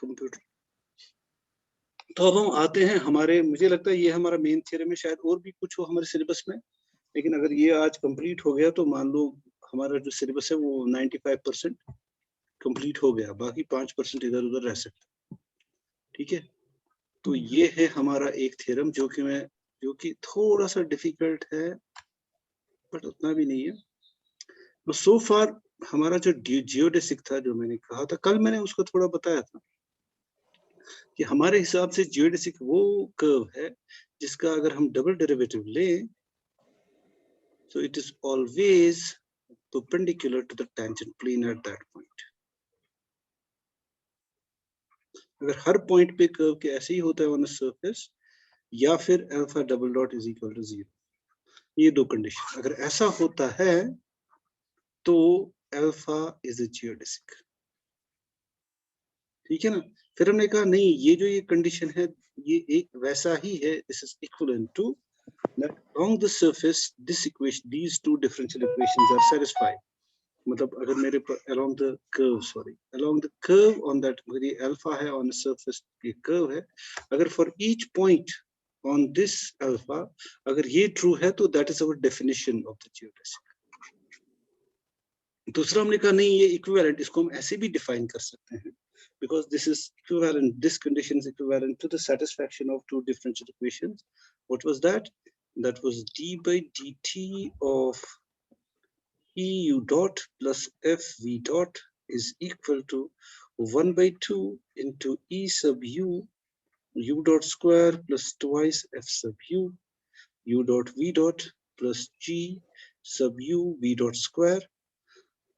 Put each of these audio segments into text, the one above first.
Computer. तो अब हम आते हैं हमारे, मुझे लगता है ये हमारा मेन थ्योरम है, शायद और भी कुछ हो हमारे सिलेबस में, लेकिन अगर ये आज कंप्लीट हो गया तो मान लो हमारा जो सिलेबस है वो 95% कंप्लीट हो गया, बाकी 5% इधर उधर रह सकता है। ठीक है, तो ये है हमारा एक थ्योरम जो कि थोड़ा सा डिफिकल्ट है बट उतना भी नहीं है। तो सो फार हमारा जो जियोडेसिक था, जो मैंने कहा था कल, मैंने उसको थोड़ा बताया था कि हमारे हिसाब से जियोडेसिक वो कर्व है जिसका अगर हम डबल डेरिवेटिव लें so it is always perpendicular to the tangent plane at that point. अगर हर पॉइंट पे कर्व के ऐसे ही होता है ऑन अ सरफेस, या फिर alpha double dot is equal to 0, ये दो कंडीशन अगर ऐसा होता है तो अल्फा इज अ जियोडेसिक। ठीक है ना। फिर हमने कहा नहीं, ये जो ये कंडीशन है ये एक वैसा ही है, this is equivalent to that along the surface this equation, these two differential equations are satisfied. मतलब अगर मेरे पर along the curve on that, अगर ये alpha है on the surface, ये curve है, अगर for each point on this alpha अगर ये true है तो that is our definition of the geodesic। दूसरा हमने कहा नहीं, ये equivalent, इसको हम ऐसे भी define कर सकते हैं because this is equivalent, this condition is equivalent to the satisfaction of two differential equations. What was that? That was d by dt of eu dot plus fv dot is equal to 1 by 2 into e sub u dot square plus twice f sub u dot v dot plus g sub u v dot square,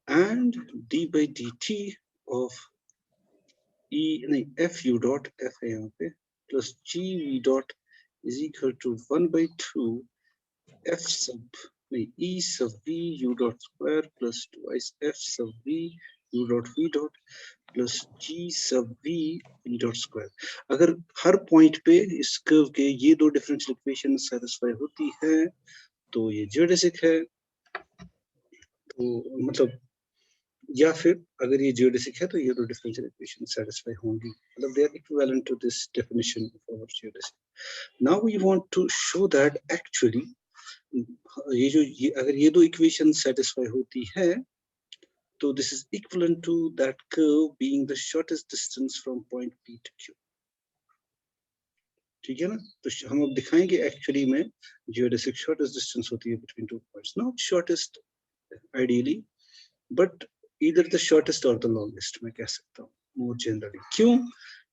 and d by dt of f u dot f है यहाँ पे plus g v dot is equal to 1 by 2 f sub e sub v u dot square plus twice f sub v u dot v dot plus g sub v v dot square। अगर हर point पे इस curve के ये दो differential equation satisfy होती है तो ये जियोडेसिक है। तो मतलब या फिर अगर ये जियोडेसिक है तो ये दो डिफरेंशियल इक्वेशन सेटिस्फाई होंगी, मतलब they are equivalent to this definition of our geodesic. Now we want to show that actually ये अगर ये दो इक्वेशन सेटिस्फाई होती है तो this is equivalent to that curve being the shortest distance from point P to Q। ठीक है ना। तो हम अब दिखाएंगे एक्चुअली में जियोडेसिक शॉर्टेस्ट डिस्टेंस होती है between two points, not shortest ideally but either the shortest or the longest, मैं कह सकता हूँ more generally। क्यों?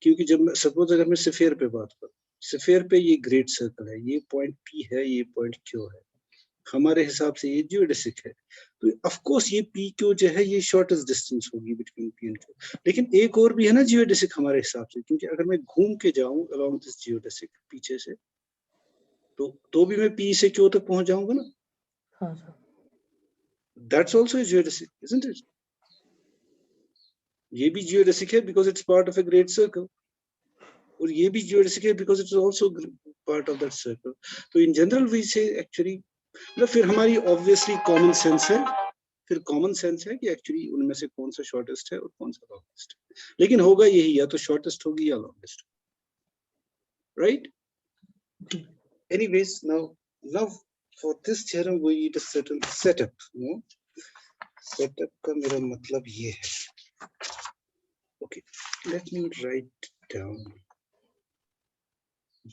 क्योंकि जब मैं सपोज अगर मैं स्फीयर पे बात करूँ, स्फीयर पे ये ग्रेट सर्कल है, ये पॉइंट P है, ये पॉइंट Q है, हमारे हिसाब से ये जियोडेसिक है, तो ऑफ कोर्स ये P Q जो है ये शॉर्टेस्ट डिस्टेंस होगी बिटवीन P एंड Q। लेकिन एक और भी है ना जियोडेसिक हमारे हिसाब से, क्योंकि अगर मैं घूम के जाऊं अलोंग दिस जियोडेसिक पीछे से तो भी मैं P से Q तक पहुंच जाऊंगा ना। हाँ sir. That's also a geodesic, isn't it? ये भी जियोडेसिक है because it's part of a great circle, और ये भी जियोडेसिक है because it's also part of that circle. तो इन जनरल वी से एक्चुअली मतलब फिर हमारी ऑब्वियसली कॉमन सेंस है, फिर कॉमन सेंस है कि एक्चुअली उनमें से कौन सा शॉर्टेस्ट है और कौन सा लॉन्गेस्ट है, लेकिन होगा यही, या तो शॉर्टेस्ट होगी या longest, right. Anyways now for this theorem we need a certain setup. Setup का मेरा मतलब ये है, okay, let me write down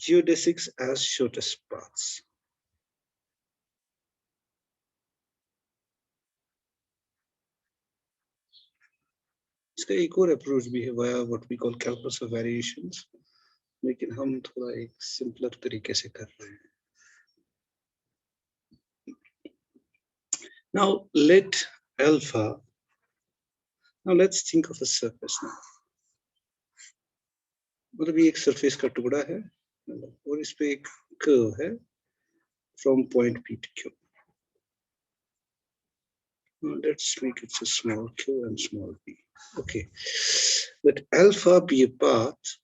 geodesics as shortest paths। इसका एक और अप्रोच भी है via what we call calculus of variations, लेकिन हम थोड़ा एक सिंपलर तरीके से कर रहे हैं। Now let alpha, now let's think of a surface now। मतलब ये एक सरफेस का टुकड़ा है और इस पे एक कर्व है from point P to Q। Now let's make it a small q and small p. Okay, let alpha be a path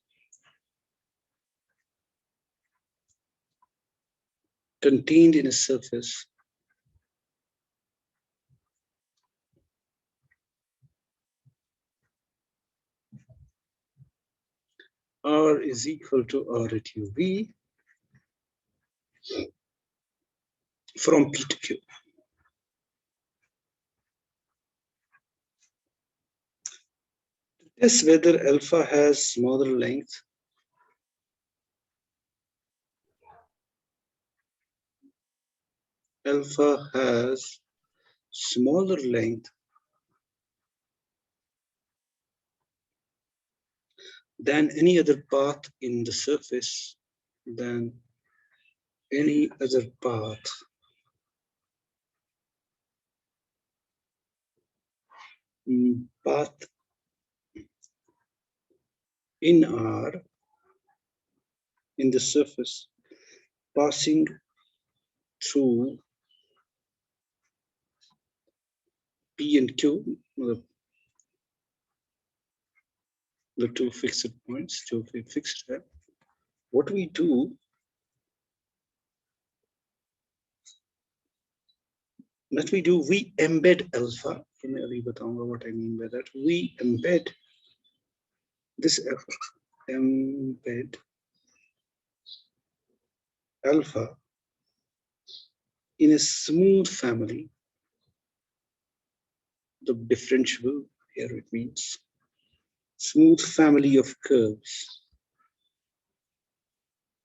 contained in a surface R is equal to R at UV from P to Q. Test whether alpha has smaller length than any other path in the surface, path in R in the surface passing through P and Q, the two fixed points, जो fixed है. What we do, we embed alpha. मैं अभी बताऊंगा what I mean by that. We embed this embed alpha in a smooth family. The differentiable here it means smooth family of curves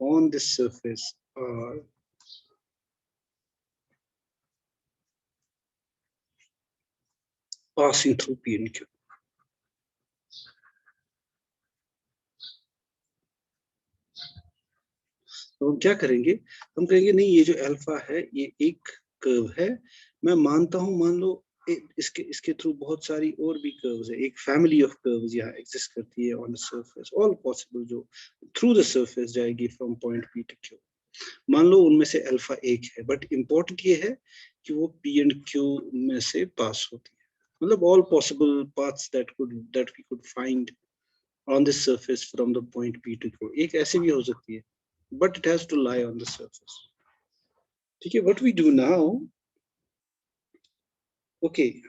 on the surface are passing through P and Q. तो हम क्या करेंगे, हम कहेंगे नहीं ये जो alpha है ये एक कर्व है, मैं मानता हूं मान लो इसके थ्रू बहुत सारी और भी कर्व्स है, एक फैमिली ऑफ कर्व्स यहाँ एग्जिस्ट करती है on the surface, all possible जो थ्रू द सरफेस जाएगी from point P to Q. मान लो उनमें से अल्फा एक है, बट इंपॉर्टेंट ये है कि वो पी एंड क्यू में से पास होती है, मतलब all possible paths that we could find on the surface from the point P to Q. एक ऐसे भी हो सकती है, but it has to lie on the surface. ठीक है, what we do now, okay,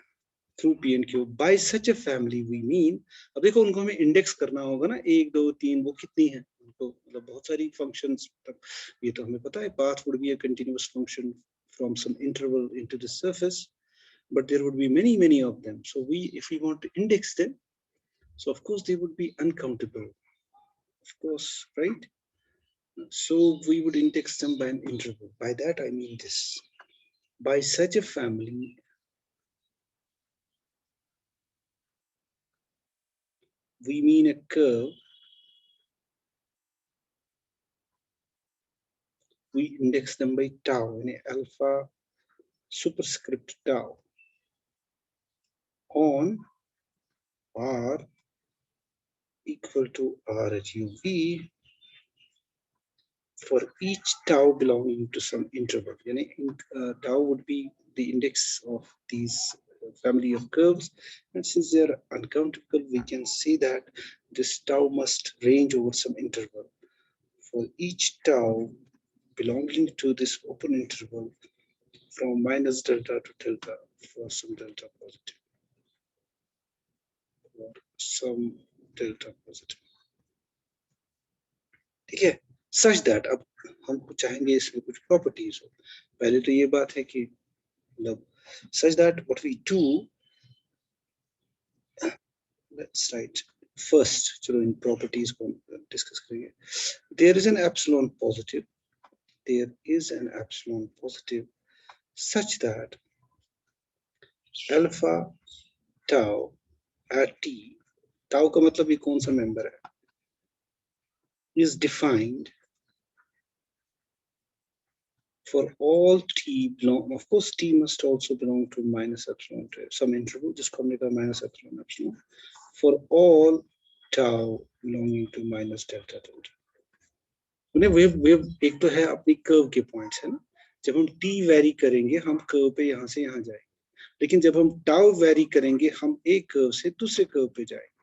through P and Q by such a family we mean, अब देखो उनको हमें इंडेक्स करना होगा ना, 1 2 3 वो कितनी है, उनको मतलब बहुत सारी फंक्शंस, ये तो हमें पता है, path would be a continuous function from some interval into the surface, but there would be many of them. So if we want to index them, so of course they would be uncountable, of course, right? So we would index them by an interval. By that I mean this. By such a family, we mean a curve. We index them by tau, in alpha superscript tau on R equal to R at UV for each tau belonging to some interval. Tau would be the index of these family of curves, and since they are uncountable, we can see that this tau must range over some interval. For each tau belonging to this open interval from minus delta to delta for some delta positive. For some delta positive. ठीक है, such that अब हम चाहेंगे इसमें कुछ properties हो. पहले तो ये बात है कि मतलब such that what we do, let's write first, चलो इन properties को डिस्कस करेंगे. There is an epsilon positive. There is an epsilon positive such that alpha tau at t, tau का मतलब ये कौन सा मेंबर है, is defined for all t belong, of course t must also belong to minus epsilon to some interval, जिसको हमने कहा minus epsilon epsilon, for all tau belonging to minus delta delta. Wave एक तो है अपनी curve के points है ना, जब हम t वेरी करेंगे हम कर्व पे यहाँ से यहाँ जाएंगे, लेकिन जब हम टाउ वेरी करेंगे हम एक कर्व से दूसरे कर्व पे जाएंगे,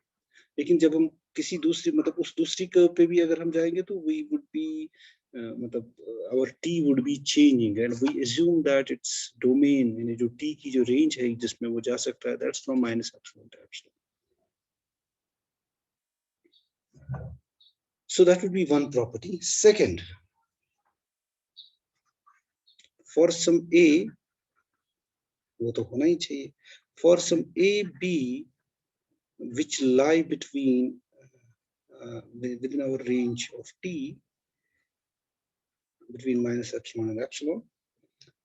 लेकिन जब हम किसी दूसरी मतलब उस दूसरी कर्व पे भी अगर हम जाएंगे तो we would be मतलब our t would be changing and we assume that its domain, यानी जो t की जो रेंज है जिसमें वो जा सकता है, that's from minus epsilon to epsilon. So that would be one property. Second, for some a, वो तो होना ही चाहिए, for some a b which lie between within our range of t, between minus epsilon and epsilon,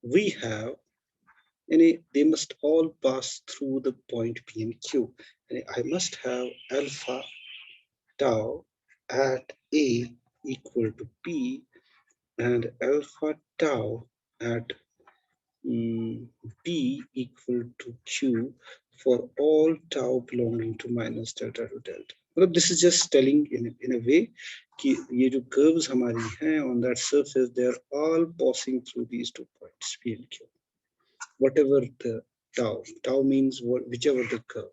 we have, and they must all pass through the point P and Q. And I must have alpha tau at A equal to P and alpha tau at B equal to Q for all tau belonging to minus delta to delta. मतलब this is just telling in a way कि ये जो curves हमारी हैं on that surface, they are all passing through these 2 points P and Q. Whatever the tau means whichever the curve.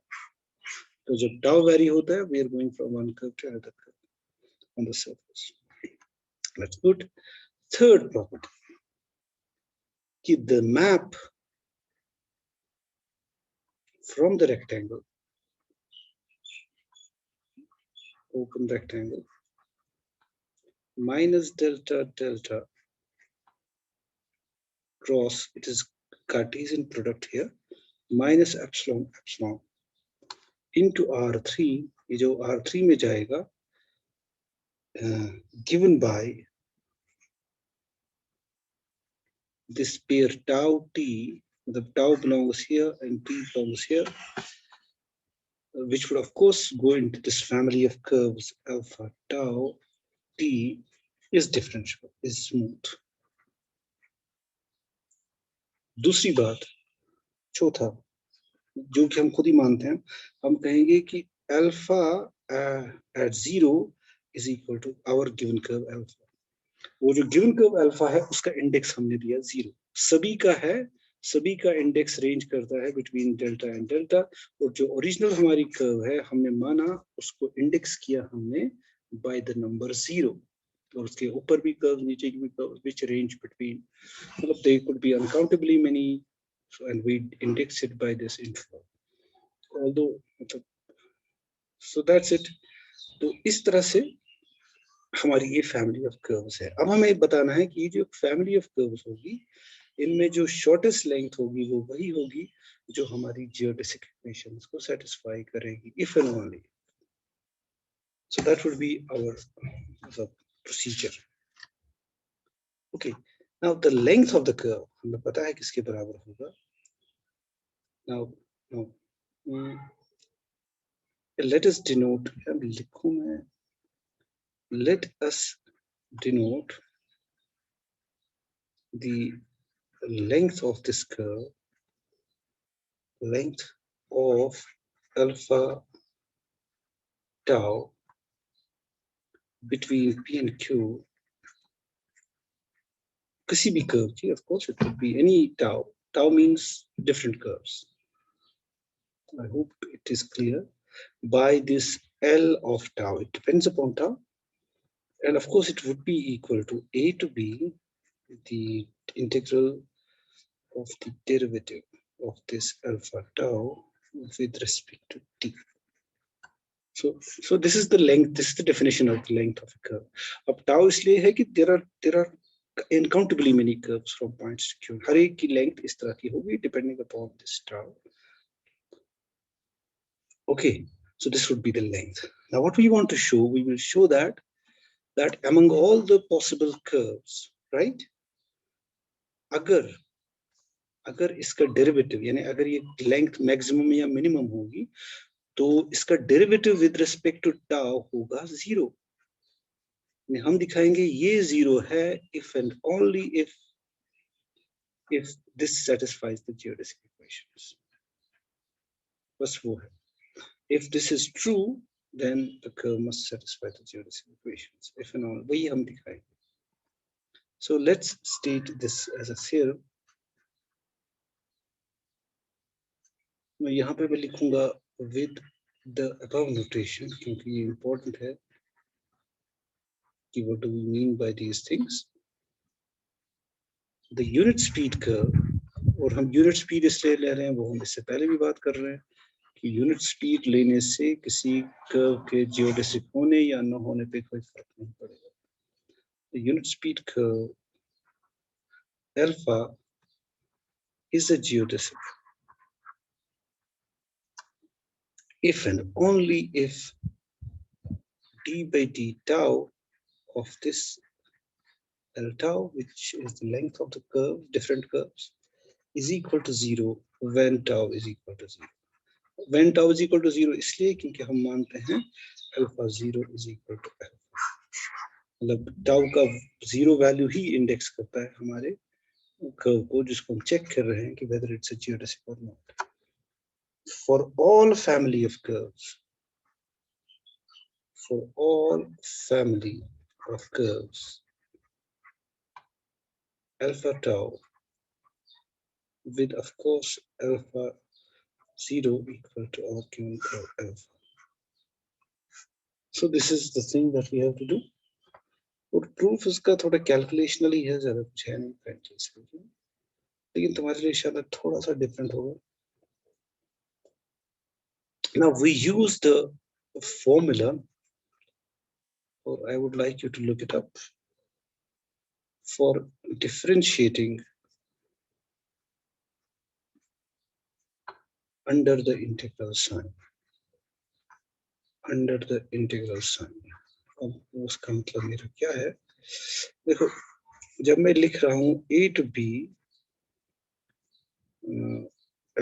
तो जब tau vary होता है, we are going from one curve to another curve on the surface. Let's put third property कि the map from the rectangle, open rectangle, minus delta delta cross, it is Cartesian product here, minus epsilon epsilon into R3, ये जो R3 में जाएगा, given by this pair tau t, the tau belongs here and t belongs here, which would of course go into this family of curves alpha tau t is differentiable, is smooth. दूसरी बात, चौथा, जो कि हम खुद ही मानते हैं, हम कहेंगे कि alpha at 0 is equal to our given curve alpha. वो जो given curve alpha है, उसका इंडेक्स हमने दिया 0. सभी का है, सभी का इंडेक्स रेंज करता है बिटवीन डेल्टा एंड डेल्टा, और जो ओरिजिनल हमारी कर्व है, हमने माना उसको इंडेक्स किया हमने बाय द नंबर 0, और उसके ऊपर भी कर्व, नीचे की भी कर्व, which range between, मतलब they could be uncountably many, so and we index it by this inflow. Although, so that's it. तो इस तरह से हमारी ये फैमिली ऑफ कर्व्स है. अब हमें बताना है कि ये जो फैमिली ऑफ कर्व्स होगी, इनमें जो शॉर्टेस्ट लेंथ होगी वो वही होगी जो हमारी जियोडेसिक इक्वेशंस को सेटिस्फाई करेगी, if and only. So that would be our procedure. Okay, now the length of the curve हमें पता है किसके बराबर होगा. Now let us denote, लिखूं मैं, let us denote the length of this curve, length of alpha tau between P and Q, किसी भी curve की, of course it could be any tau. Tau means different curves. I hope it is clear. By this L of tau, it depends upon tau, and of course it would be equal to A to B, the integral of the derivative of this alpha tau with respect to t. So this is the length, this is the definition of the length of a curve. अब tau इसलिए है कि there are uncountably many curves from points to Q. हर एक की length इस तरह की होगी depending upon this tau. Okay, so this would be the length. Now what we want to show, we will show that among all the possible curves, right, अगर इसका derivative, यानी अगर ये लेंथ मैक्सिमम या मिनिमम होगी, तो इसका derivative with respect to tau होगा 0. हम दिखाएंगे ये 0 है if and only if this satisfies the geodesic equations. बस वो है. If this is true, then the curve must satisfy the geodesic equations. If and only, वही हम दिखाएंगे. So let's state this as a theorem. मैं यहाँ पे मैं लिखूंगा with the above notation, क्योंकि ये important है कि what do we mean by these things. The unit speed curve, और हम unit speed इसलिए ले रहे हैं, वो हम इससे पहले भी बात कर रहे हैं, कि यूनिट स्पीड लेने से किसी कर्व के जियोडेसिक होने या न होने पे कोई फर्क नहीं पड़ेगा. The unit speed curve alpha is a geodesic if and only if d by d tau of this L tau, which is the length of the curve, different curves, is equal to 0 when tau is equal to 0. When tau is equal to 0 इसलिए क्योंकि हम मानते हैं alpha 0 is equal to alpha. मतलब tau का 0 value ही index करता है हमारे कर्व को, जिसको हम चेक कर रहे हैं कि whether it's a geodesic or not. For all family of curves, for all family of curves, alpha tau with of course alpha 0 equal to or given for alpha. So this is the thing that we have to do. और proof इसका थोड़ा कैलकुलेशनली है, ज्यादा कुछ है नहीं frankly speaking, लेकिन तुम्हारे लिए शायद थोड़ा सा डिफरेंट होगा. Now we use the formula, or I would like you to look it up, for differentiating under the integral sign. Under the integral sign. अब उसका मतलब मेरा क्या है? देखो, जब मैं लिख रहा हूँ a to b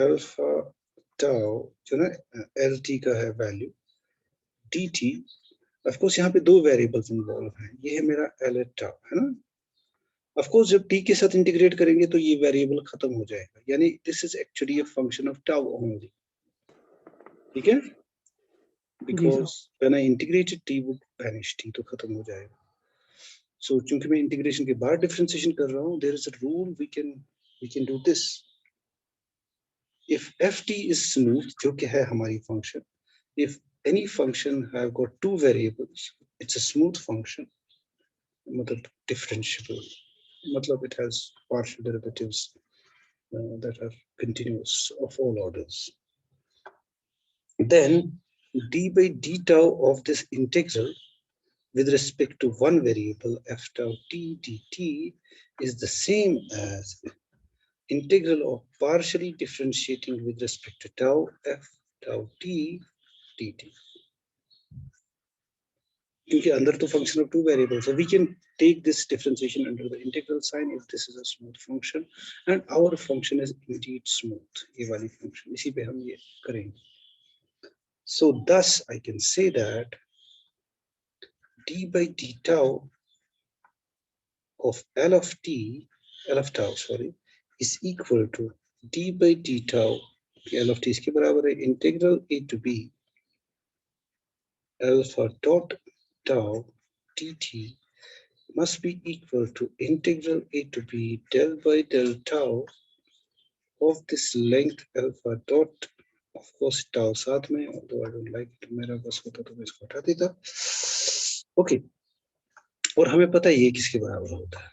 alpha tau जो ना lt का है वैल्यू dt, ऑफ कोर्स यहाँ पे दो वेरिएबल्स इन्वॉल्व हैं. ये है मेरा l tau, है ना. ऑफ कोर्स जब t के साथ इंटीग्रेट करेंगे तो ये वेरिएबल खत्म हो जाएगा, यानी this is actually a function of tau only. ठीक है, because when I integrated t would vanish, t तो खत्म हो जाएगा. So चूंकि मैं इंटीग्रेशन के बाद डिफरेंशिएशन कर रहा हूँ, there is a rule we can do this. If ft is smooth, जो कि है हमारी function, if any function have got two variables, it's a smooth function, मतलब differentiable, मतलब it has partial derivatives that are continuous of all orders. Then d by d tau of this integral with respect to one variable f tau t dt is the same as integral of partially differentiating with respect to tau f tau t dt. क्योंकि अंदर तो function of two variables, so we can take this differentiation under the integral sign if this is a smooth function, and our function is indeed smooth. ये वाली function, इसी पे हम ये करेंगे. So thus I can say that d by d tau of L of tau, sorry, is equal to d by d tau, L of t इसके बराबर है integral a to b alpha dot tau dt must be equal to integral a to b del by del tau of this length alpha dot, of course tau साथ में, although I don't like it, मेरा बस होता तो मैं इसको हटा देता. Okay, और हमें पता है ये किसके बराबर होता है.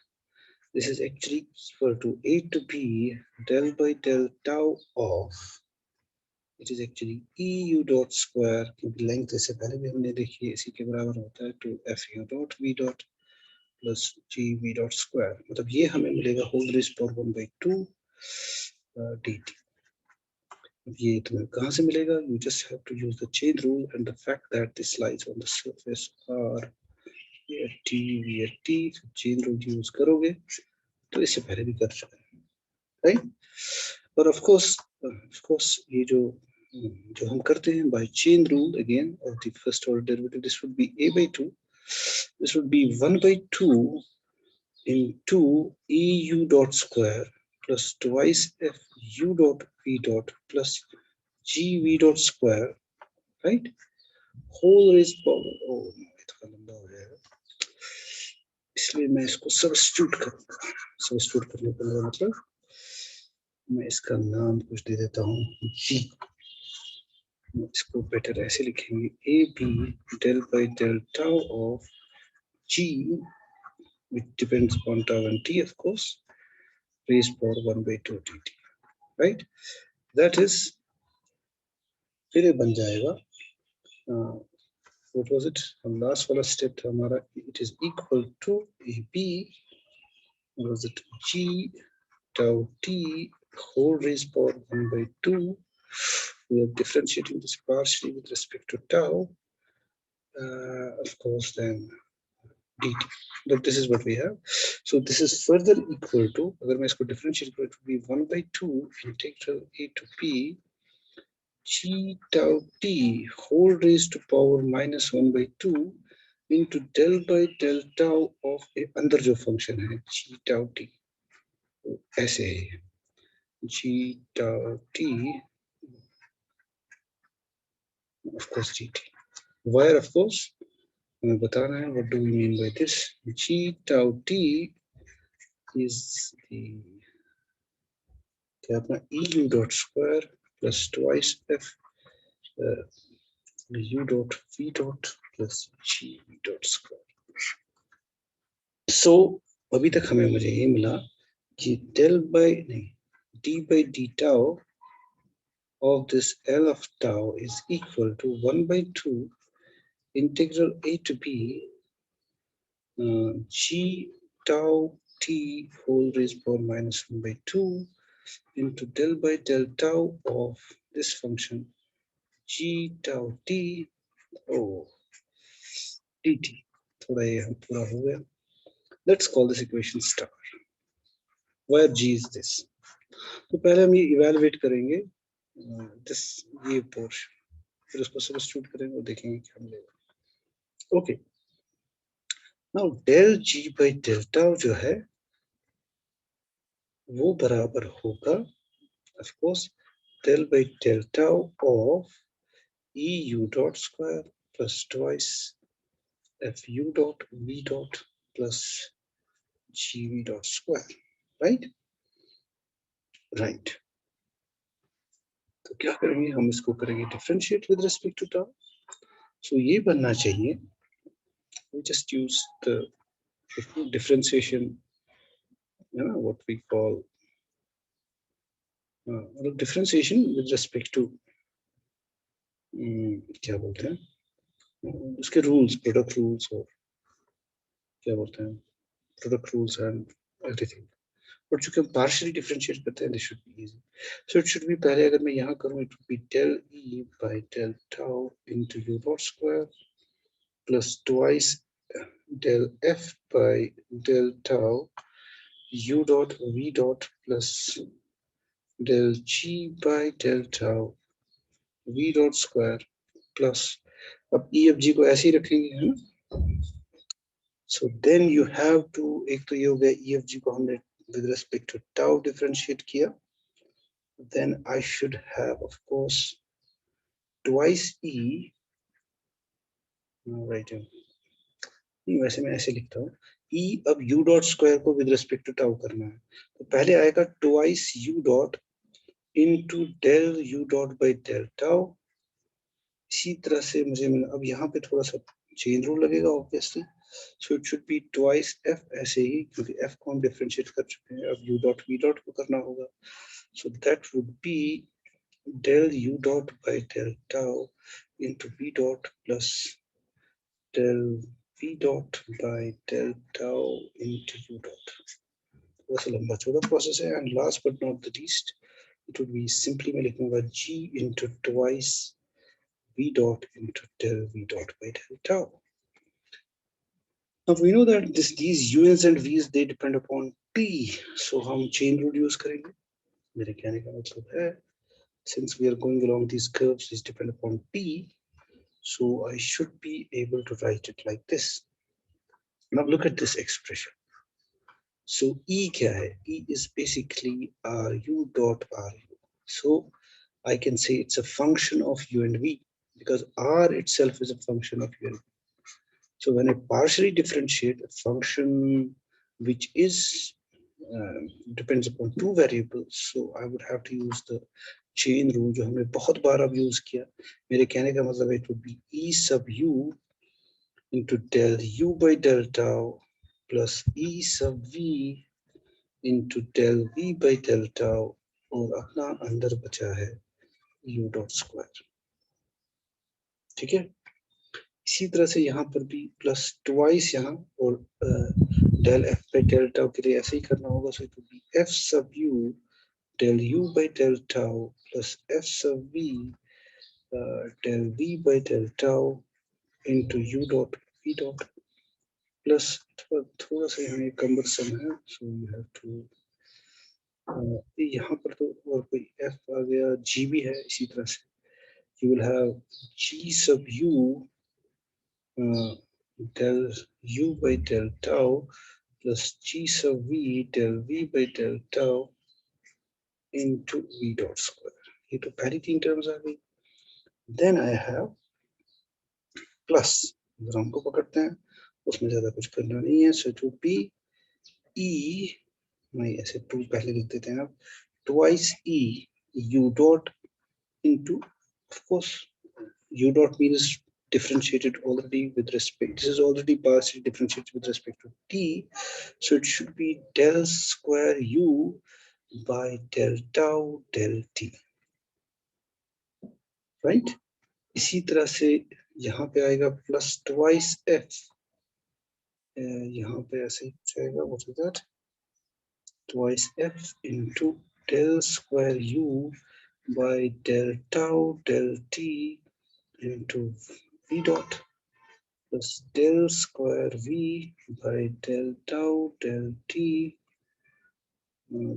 This is actually equal to a to b del by del tau of, it is actually eu dot square, क्योंकि लेंथ इससे पहले भी हमने देखी है, इसी के बराबर होता है to fu dot v dot plus g v dot square. मतलब ये हमें मिलेगा whole raised power 1 by 2 dt. ये तुम्हें कहाँ से मिलेगा? You just have to use the chain rule and the fact that this lies on the surface are here t here t, so chain rule use करोगे तो इससे पहले भी कर चुके हैं, right? But of course ये जो हम करते हैं by chain rule again of the first order derivative, this would be a by 2, this would be 1 by 2 into eu dot square plus twice f u dot v dot plus g v dot square, right? Whole raised power, oh थोड़ा लंबा हो जाएगा, इसलिए मैं इसको substitute करूंगा. Substitute करने का मतलब मैं इसका नाम कुछ दे देता हूँ g. इसको बेटर ऐसे लिखेंगे a b del by del tau of g, which depends upon tau and t, of course, raised power 1 by 2 dt, right? That is फिर ये बन जाएगा what was it, हम लास्ट वाला स्टेप था हमारा, it is equal to AB, was it G tau T whole raised power 1 by 2. We are differentiating this partially with respect to tau, of course, then dt. But this is what we have. So this is further equal to, अगर मैं इसको differentiate करूँ, it would be 1 by 2 integral a to p g tau t whole raised to power minus 1 by 2 into del by del tau of a अंदर जो function है g tau t, ऐसे है g tau t, of course dt, where of course हमें बताना है what do we mean by this. G tau t is the क्या अपना EU dot square plus twice F U dot V dot plus G dot square. So अभी तक हमें मुझे ये मिला कि del by नहीं d by d tau of this L of tau is equal to 1 by 2 integral a to b g tau t whole raised power minus 1 by 2 into del by del tau of this function g tau t dt. थोड़ा ये हम पूरा हो गया. Let's call this equation star, where g is this. तो पहले हम ये evaluate करेंगे this ये portion, फिर उसको substitute करेंगे और देखेंगे क्या मिलेगा. Okay. Now del g by del tau जो है वो बराबर होगा of course del by del tau of EU dot square plus twice FU dot V dot plus GV dot square, right? Right. तो क्या करेंगे हम इसको करेंगे differentiate with respect to tau. So ये बनना चाहिए, we just use the differentiation, you know, what we call differentiation with respect to क्या बोलते हैं उसके rules, product rules और क्या बोलते हैं product rules and everything. But चूंकि हम partially differentiate करते हैं, this should be easy. So it should be पहले अगर मैं यहाँ करूँ, it would be del E by del tau into U dot square plus twice del F by del tau U dot V dot plus del G by del tau V dot square plus अब E of G को ऐसे ही रखेंगे, है ना? So then you have to, एक तो ये हो गया E of G को हमने with respect to tau differentiate किया, then I should have of course twice E, right, नहीं वैसे मैं ऐसे लिखता हूँ E अब U dot square को with respect to tau करना है, तो पहले आएगा twice U dot into del U dot by del tau. इसी तरह से मुझे अब यहाँ पे थोड़ा सा चेन रूल लगेगा obviously, so it should be twice F ऐसे ही, क्योंकि F को हम differentiate कर चुके हैं, अब U dot V dot को करना होगा, so that would be del U dot by del tau into V dot plus del V dot by del tau into U dot. थोड़ा सा लंबा चौड़ा प्रोसेस है, and last but not the least it would be simply मैं लिखूंगा G into twice V dot into del V dot by del tau. Now we know that these U's and V's they depend upon T, so हम chain rule use करेंगे. मेरे कहने का मतलब है, since we are going along these curves which depend upon T, so I should be able to write it like this. Now look at this expression. So E क्या है? E is basically RU dot RU. So I can say it's a function of U and V because R itself is a function of U and V. So when I partially differentiate a function which is depends upon two variables, so I would have to use the chain rule जो हमने बहुत बार अब use किया. मेरे कहने का मतलब है it would be E sub U into del U by del tau plus E sub V into del V by del tau और अपना अंदर बचा है U dot square. ठीक है। इसी तरह से यहाँ पर भी प्लस ट्वाइस यहाँ और del F by del tau के लिए ऐसे ही करना होगा। So it will be F sub U del u by del tau plus f sub v del v by del tau into u dot v dot plus थोड़ा सा यहाँ एक कम्बरसम है, सो यू हैव टू यहाँ पर तो और कोई f आ गया, g भी है इसी तरह से, you will have g sub u del u by del tau plus g sub v del v by del tau into v dot square। ये तो पहली तीन टर्म्स आ गई। Then I have प्लस, अगर हमको पकड़ते हैं उसमें ज्यादा कुछ करना नहीं है। सो टू बी ई, नहीं ऐसे टू पहले लिख देते हैं अब, twice E U dot into, of course U dot means differentiated already with respect, this is already partially differentiated with respect to t, so it should be del square u by del tau del t, right। इसी तरह से यहाँ पे आएगा plus twice F, यहाँ पे ऐसे जाएगा, what is that, twice F into del square u by del tau del t into v dot plus del square v by del tau del t,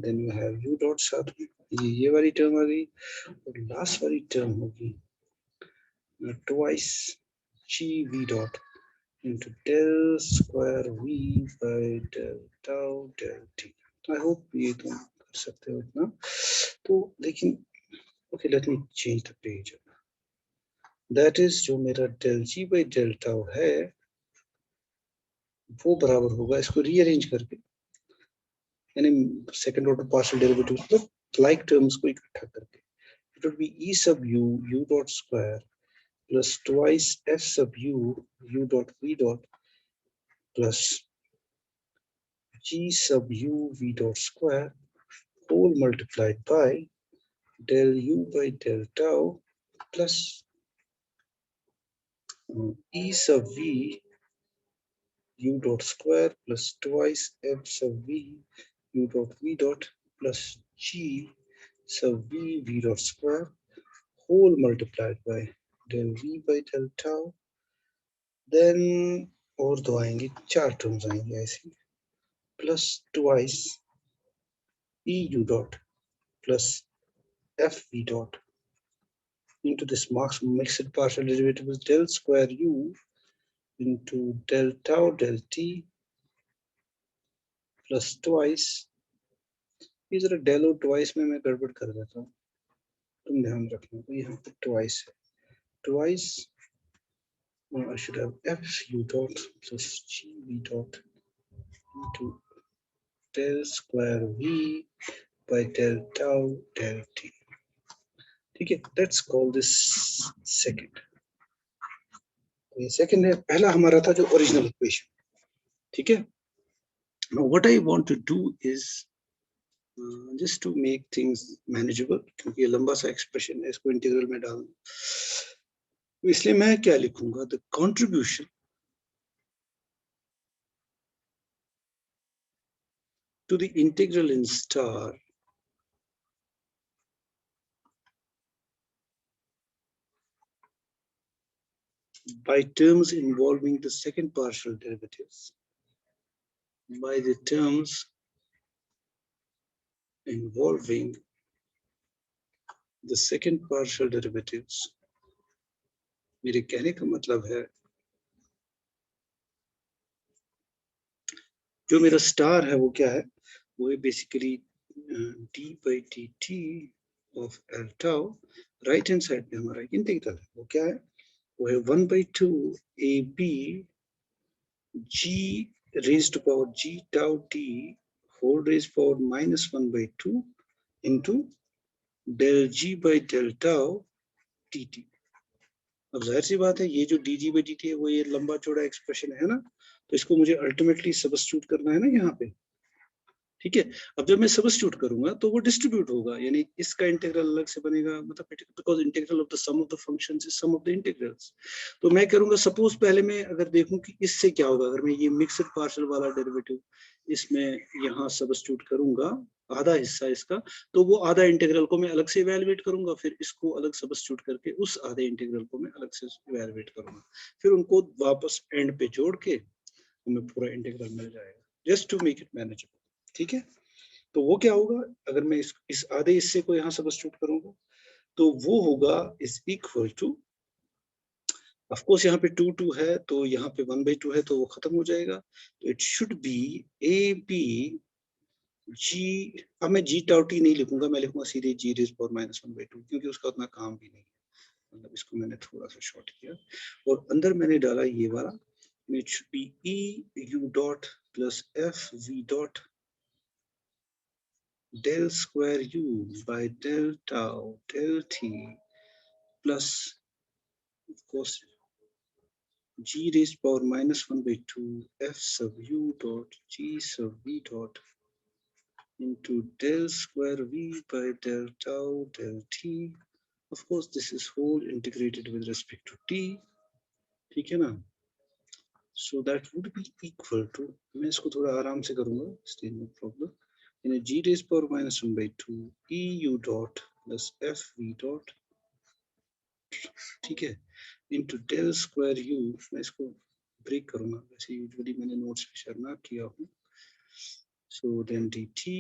then you have u dot साथ में, ये वाली term आ गई। और last वाली term होगी twice g v dot into del square v by del tau del t। I hope ये तुम कर सकते हो इतना। तो लेकिन okay, let me change the page। that is जो मेरा del g by del tau है वो बराबर होगा, इसको रीअरेंज करके, यानी सेकंड ऑर्डर पार्शियल डेरिवेटिव मतलब लाइक टर्म्स को इकट्ठा करके, it would be e sub u u dot square plus twice f sub u u dot v dot plus g sub u v dot square whole multiplied by del u by del tau plus e sub v u dot square plus twice f sub v u dot v dot plus g sub v v dot square whole multiplied by del v by del tau। then और दो आएंगे, चार terms आएंगे ऐसे, plus twice e u dot plus f v dot into this mixed partial derivative is del square u into del tau del t plus twice, ये जरा del और twice में मैं गड़बड़ कर देता हूँ, तुम ध्यान रखना। तो यहाँ पे twice है, twice I should have f u dot plus g v dot into del square v by del tau del t। ठीक है, let's call this second। ये सेकंड है, पहला हमारा था जो ओरिजिनल इक्वेशन, ठीक है। Now what I want to do is just to make things manageable, क्योंकि ये लंबा सा एक्सप्रेशन है, इसको इंटीग्रल में डालना, इसलिए मैं क्या लिखूंगा, the contribution to the integral in star by terms involving the second partial derivatives, by the terms involving the second partial derivatives। मेरे कहने का मतलब है जो मेरा स्टार है वो क्या है, वो है basically d by dt of L tau, right hand side पे हमारा इंटीग्रल है, वो क्या है, वो है 1/2 ab g raised to power g tau t whole raised power -1/2 into del g by del tau dt। अब जाहिर सी बात है ये जो dg by dt है वो ये लंबा चौड़ा एक्सप्रेशन है ना, तो इसको मुझे अल्टीमेटली सब्स्टिट्यूट करना है ना यहाँ पे, ठीक है। अब जब मैं सब्स्टिट्यूट करूंगा तो वो डिस्ट्रीब्यूट होगा, यानी इसका इंटीग्रल अलग से बनेगा, मतलब because integral of the sum of the functions is sum of the integrals. तो मैं करूंगा, सपोज पहले मैं अगर देखूं कि इससे क्या होगा, अगर मैं ये मिक्स्ड पार्शियल वाला डेरिवेटिव इसमें यहाँ सब्स्टिट्यूट करूंगा आधा हिस्सा इसका, तो वो आधा इंटीग्रल को मैं अलग से इवैल्यूएट करूंगा, फिर इसको अलग सब्स्टिट्यूट करके उस आधे इंटीग्रल को मैं अलग से इवैल्यूएट करूंगा, फिर उनको वापस एंड पे जोड़ के हमें पूरा इंटीग्रल मिल जाएगा, just to make it manageable. ठीक है। तो वो क्या होगा, अगर मैं इस आधे हिस्से को यहाँ सब्स्टिट्यूट करूंगा तो वो होगा is equal to, of course यहाँ पे 2 2 है तो यहाँ पे 1/2 है तो वो खत्म हो जाएगा, तो it should be A B G. अब मैं जी टाउ टी नहीं लिखूंगा, मैं लिखूंगा सीधे जी रेज़ पावर -1/2, क्योंकि उसका उतना काम भी नहीं है, मतलब इसको मैंने थोड़ा सा शॉर्ट किया और अंदर मैंने डाला ये वाला, it should be E U dot plus F V dot del square u by del tau del t plus, of course, g raised power -1/2 f sub u dot g sub v dot into del square v by del tau del t. Of course, this is whole integrated with respect to t. ठीक है ना? So that would be equal to, मैं इसको थोड़ा आराम से करूँगा, इसलिए no problem. In a g raised power -1/2 e u dot plus f v dot, ठीक है, into del square u, मैं इसको ब्रेक करूँगा, वैसे यूजुअली मैंने नोट्स पे शेयर ना किया हूँ. So then dt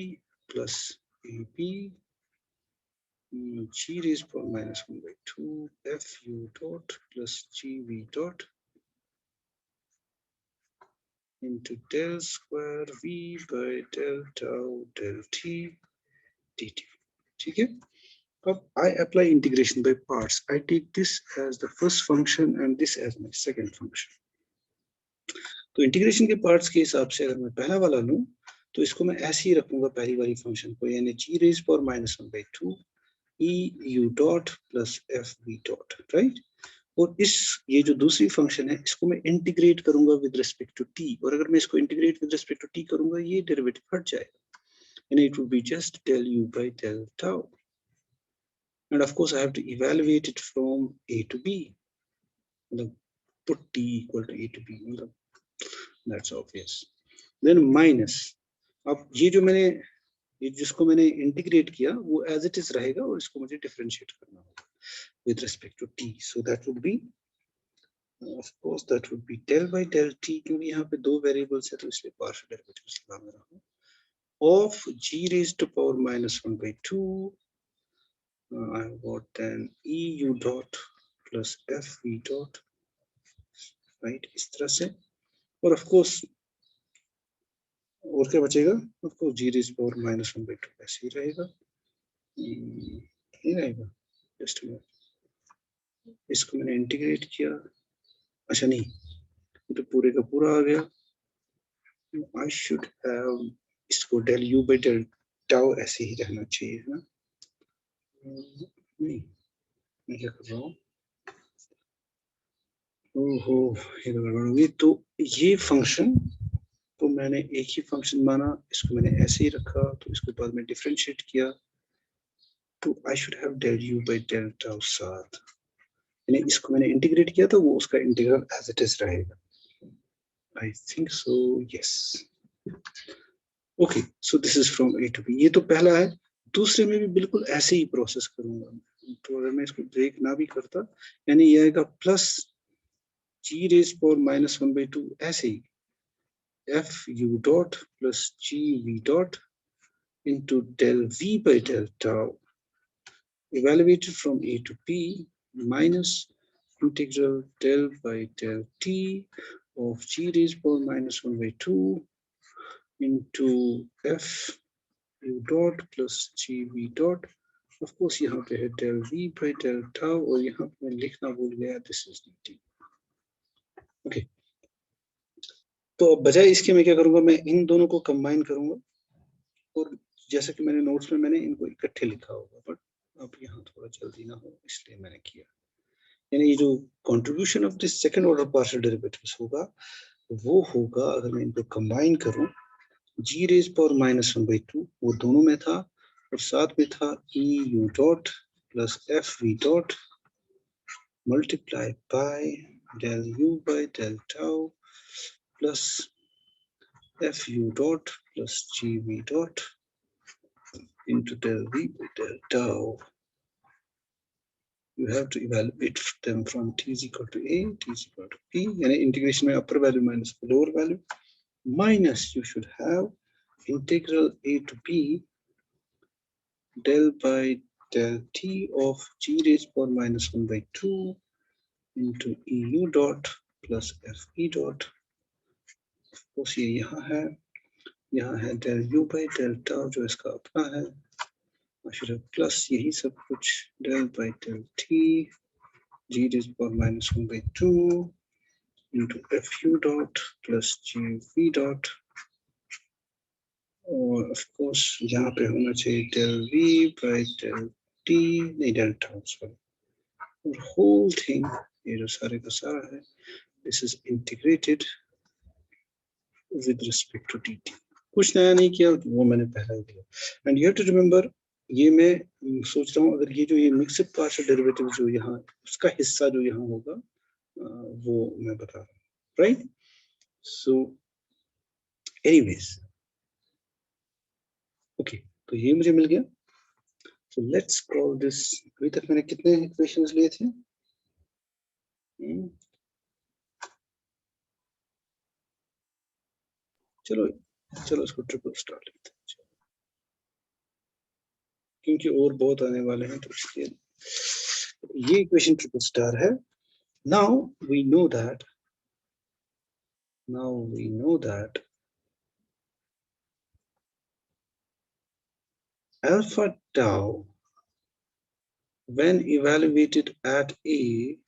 plus ab g raised power -1/2 f u dot plus g v dot into del square v by del tau del t dt. ठीक है. अब I apply integration by parts. I take this as the first function and this as my second function. तो integration के parts के हिसाब से अगर मैं पहला वाला लूं तो इसको मैं ऐसे ही रखूंगा पहली वाली फंक्शन को, यानी g raised power -1/2 e u dot plus f v dot, right. और इस ये जो दूसरी फंक्शन है इसको मैं इंटीग्रेट करूंगा विद रिस्पेक्ट टू t, और अगर मैं इसको integrate with respect to t करूंगा ये डेरिवेटिव हट जाएगा, and it would be just del u by del tau, and of course I have to evaluate it from a to b, मतलब put t equal to a to b, मतलब that's obvious. Then minus, अब ये जो मैंने ये जिसको मैंने integrate किया वो एज इट इज रहेगा और इसको मुझे डिफरेंशिएट करना होगा with respect to t, so that would be, of course that would be del by del t, क्योंकि यहाँ पे दो वेरिएबल्स है तो इसलिए पार्शियल डेरिवेटिव्स लगा रहा हूँ, of g raised to power -1/2 I've got then e u dot plus f v dot, right, इस तरह से, और of course और क्या बचेगा, of course g raised to power -1/2 ऐसे ही रहेगा, नहीं रहेगा, जस्ट इसको मैंने इंटीग्रेट किया, अच्छा नहीं ये तो पूरे का पूरा आ गया, I should have इसको del u by del tau ऐसे ही रहना चाहिए, है ना, नहीं मैं क्या कर रहा हूँ, ओहो ये तो गड़बड़ होगी, तो ये फंक्शन तो मैंने एक ही फंक्शन माना, इसको मैंने ऐसे ही रखा, तो इसके बाद में डिफरेंशिएट किया, तो I should have del u by del tau साथ, यानी इसको मैंने इंटीग्रेट किया तो वो उसका इंटीग्रल एज इट इज रहेगा, I think so, yes. Okay, so this is from A to B. ये तो पहला है, दूसरे में भी बिल्कुल ऐसे ही प्रोसेस करूंगा, तो अगर मैं इसको ब्रेक ना भी करता, यानी ये आएगा प्लस g raised power -1/2 ऐसे ही f u dot plus g v dot into del v by del tau evaluated from A to B minus integral del by del t of g raised power -1/2 into f u dot plus g v dot, of course यहाँ पे है del v by del tau, और यहाँ पे मैं लिखना भूल गया, this is dt. Okay. तो अब बजाय इसके मैं क्या करूंगा, मैं इन दोनों को कंबाइन करूंगा, और जैसे कि मैंने नोट्स में मैंने इनको इकट्ठे लिखा होगा, बट अब यहाँ थोड़ा जल्दी ना हो इसलिए मैंने किया, यानी ये जो contribution of this second order partial derivatives होगा वो होगा, अगर मैं इनको कंबाइन करूं g raised power -1/2 वो दोनों में था, और साथ में था EU dot plus FV dot multiplied by del U by del tau plus FU dot plus GV dot into del V by del tau. You have to evaluate them from t is equal to a, t is equal to p, यानी integration में upper value minus lower value, minus you should have integral a to b del by del t of g raised power -1/2 into EU dot plus FE dot. Of course ये यहाँ है del u by del tau जो इसका अपना है, I should have plus यही सब कुछ del by del t g raised power -1/2 into FU dot plus GV dot, और of course यहाँ पे होना चाहिए del V by del T, नहीं del tau, sorry, और whole thing ये जो सारे का सारा है, this is integrated with respect to dt. कुछ नया नहीं किया, वो मैंने पहले ही दिया. And you have to remember, ये मैं सोच रहा हूँ अगर ये जो ये मिक्स्ड पार्शियल डेरिवेटिव जो यहाँ उसका हिस्सा जो यहाँ होगा वो मैं बता रहा हूँ, right? So anyways, okay, तो ये मुझे मिल गया. So let's call this, अभी तक मैंने कितने इक्वेशंस लिए थे? चलो इसको ट्रिपल स्टार लेते हैं, क्योंकि और बहुत आने वाले हैं, तो इसलिए ये इक्वेशन ट्रिपल स्टार है. Now we know that alpha tau when evaluated at A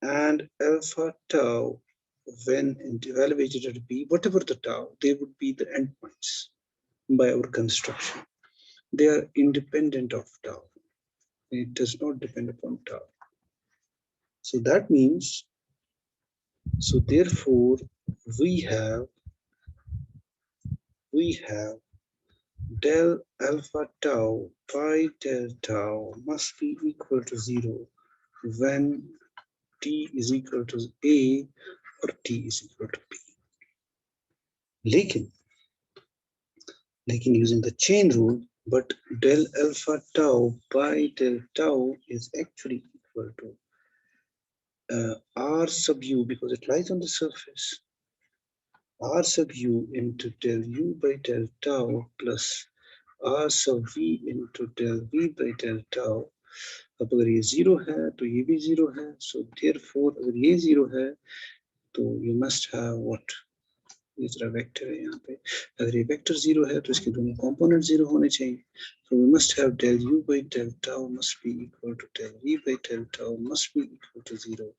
and alpha tau when evaluated at B, whatever the tau, they would be the endpoints by our construction. They are independent of tau. It does not depend upon tau. So that means, so therefore we have del alpha tau by del tau must be equal to 0 when t is equal to A or t is equal to B. लेकिन using the chain rule, but del alpha tau by del tau is actually equal to r sub u, because it lies on the surface, r sub u into del u by del tau plus r sub v into del v by del tau. अब अगर ये 0 है तो ये भी 0 है, so therefore अगर ये 0 है तो you must have what, ये जरा वेक्टर है यहाँ पे, अगर ये वेक्टर 0 है तो इसके दोनों कंपोनेंट 0 होने चाहिए, so we must have del u by del tau must be equal to del v by del tau must be equal to 0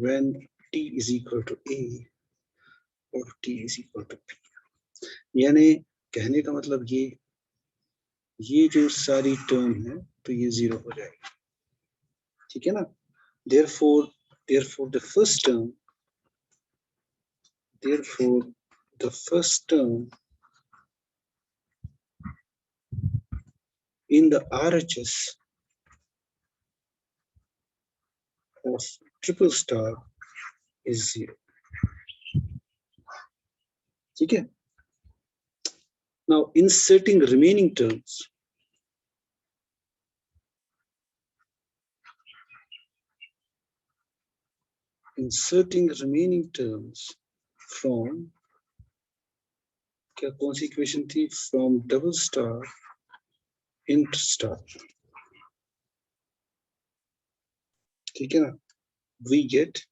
when t is equal to A और t is equal to B. यानी कहने का मतलब ये जो सारी term है तो ये 0 हो जाएगी, ठीक है ना? Therefore the first term in the RHS of triple star is 0. ठीक है? Now inserting remaining terms, from क्या कौन सी इक्वेशन थी, from double star into star, ठीक है ना? We get,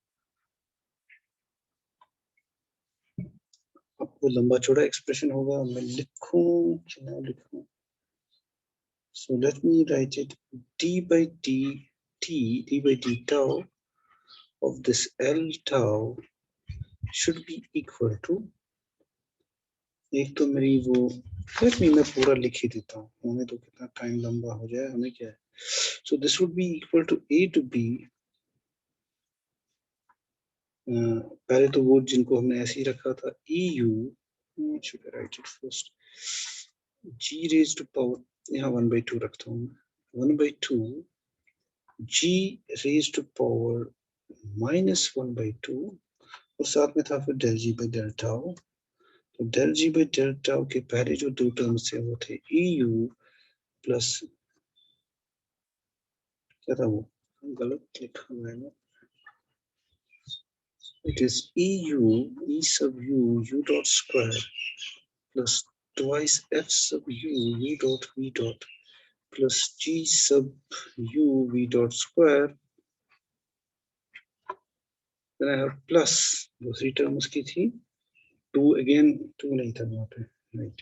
आपको लंबा चौड़ा एक्सप्रेशन होगा, मैं लिखूं कि ना लिखूं? So let me write it, d by d tau of this L tau should be equal to, एक तो मेरी वो, let me मैं पूरा लिख ही देता हूँ, होने तो कितना टाइम लंबा हो जाए, हमें क्या है. So this would be equal to A to B, पहले तो वो जिनको हमने ऐसे ही रखा था EU should I write it first? G raised to power, यहाँ 1/2 रखता हूँ, 1/2 G raised to power -1/2 और साथ में था फिर del G by del tau. तो del G by del tau के पहले जो दो टर्म्स थे वो थे EU प्लस क्या था वो, गलत लिखा मैंने, it is EU E sub U dot square plus twice F sub U dot V dot plus G sub U V dot square. Then I have plus दूसरी टर्म उसकी थी 2 again 2 नहीं था वहाँ पे, राइट,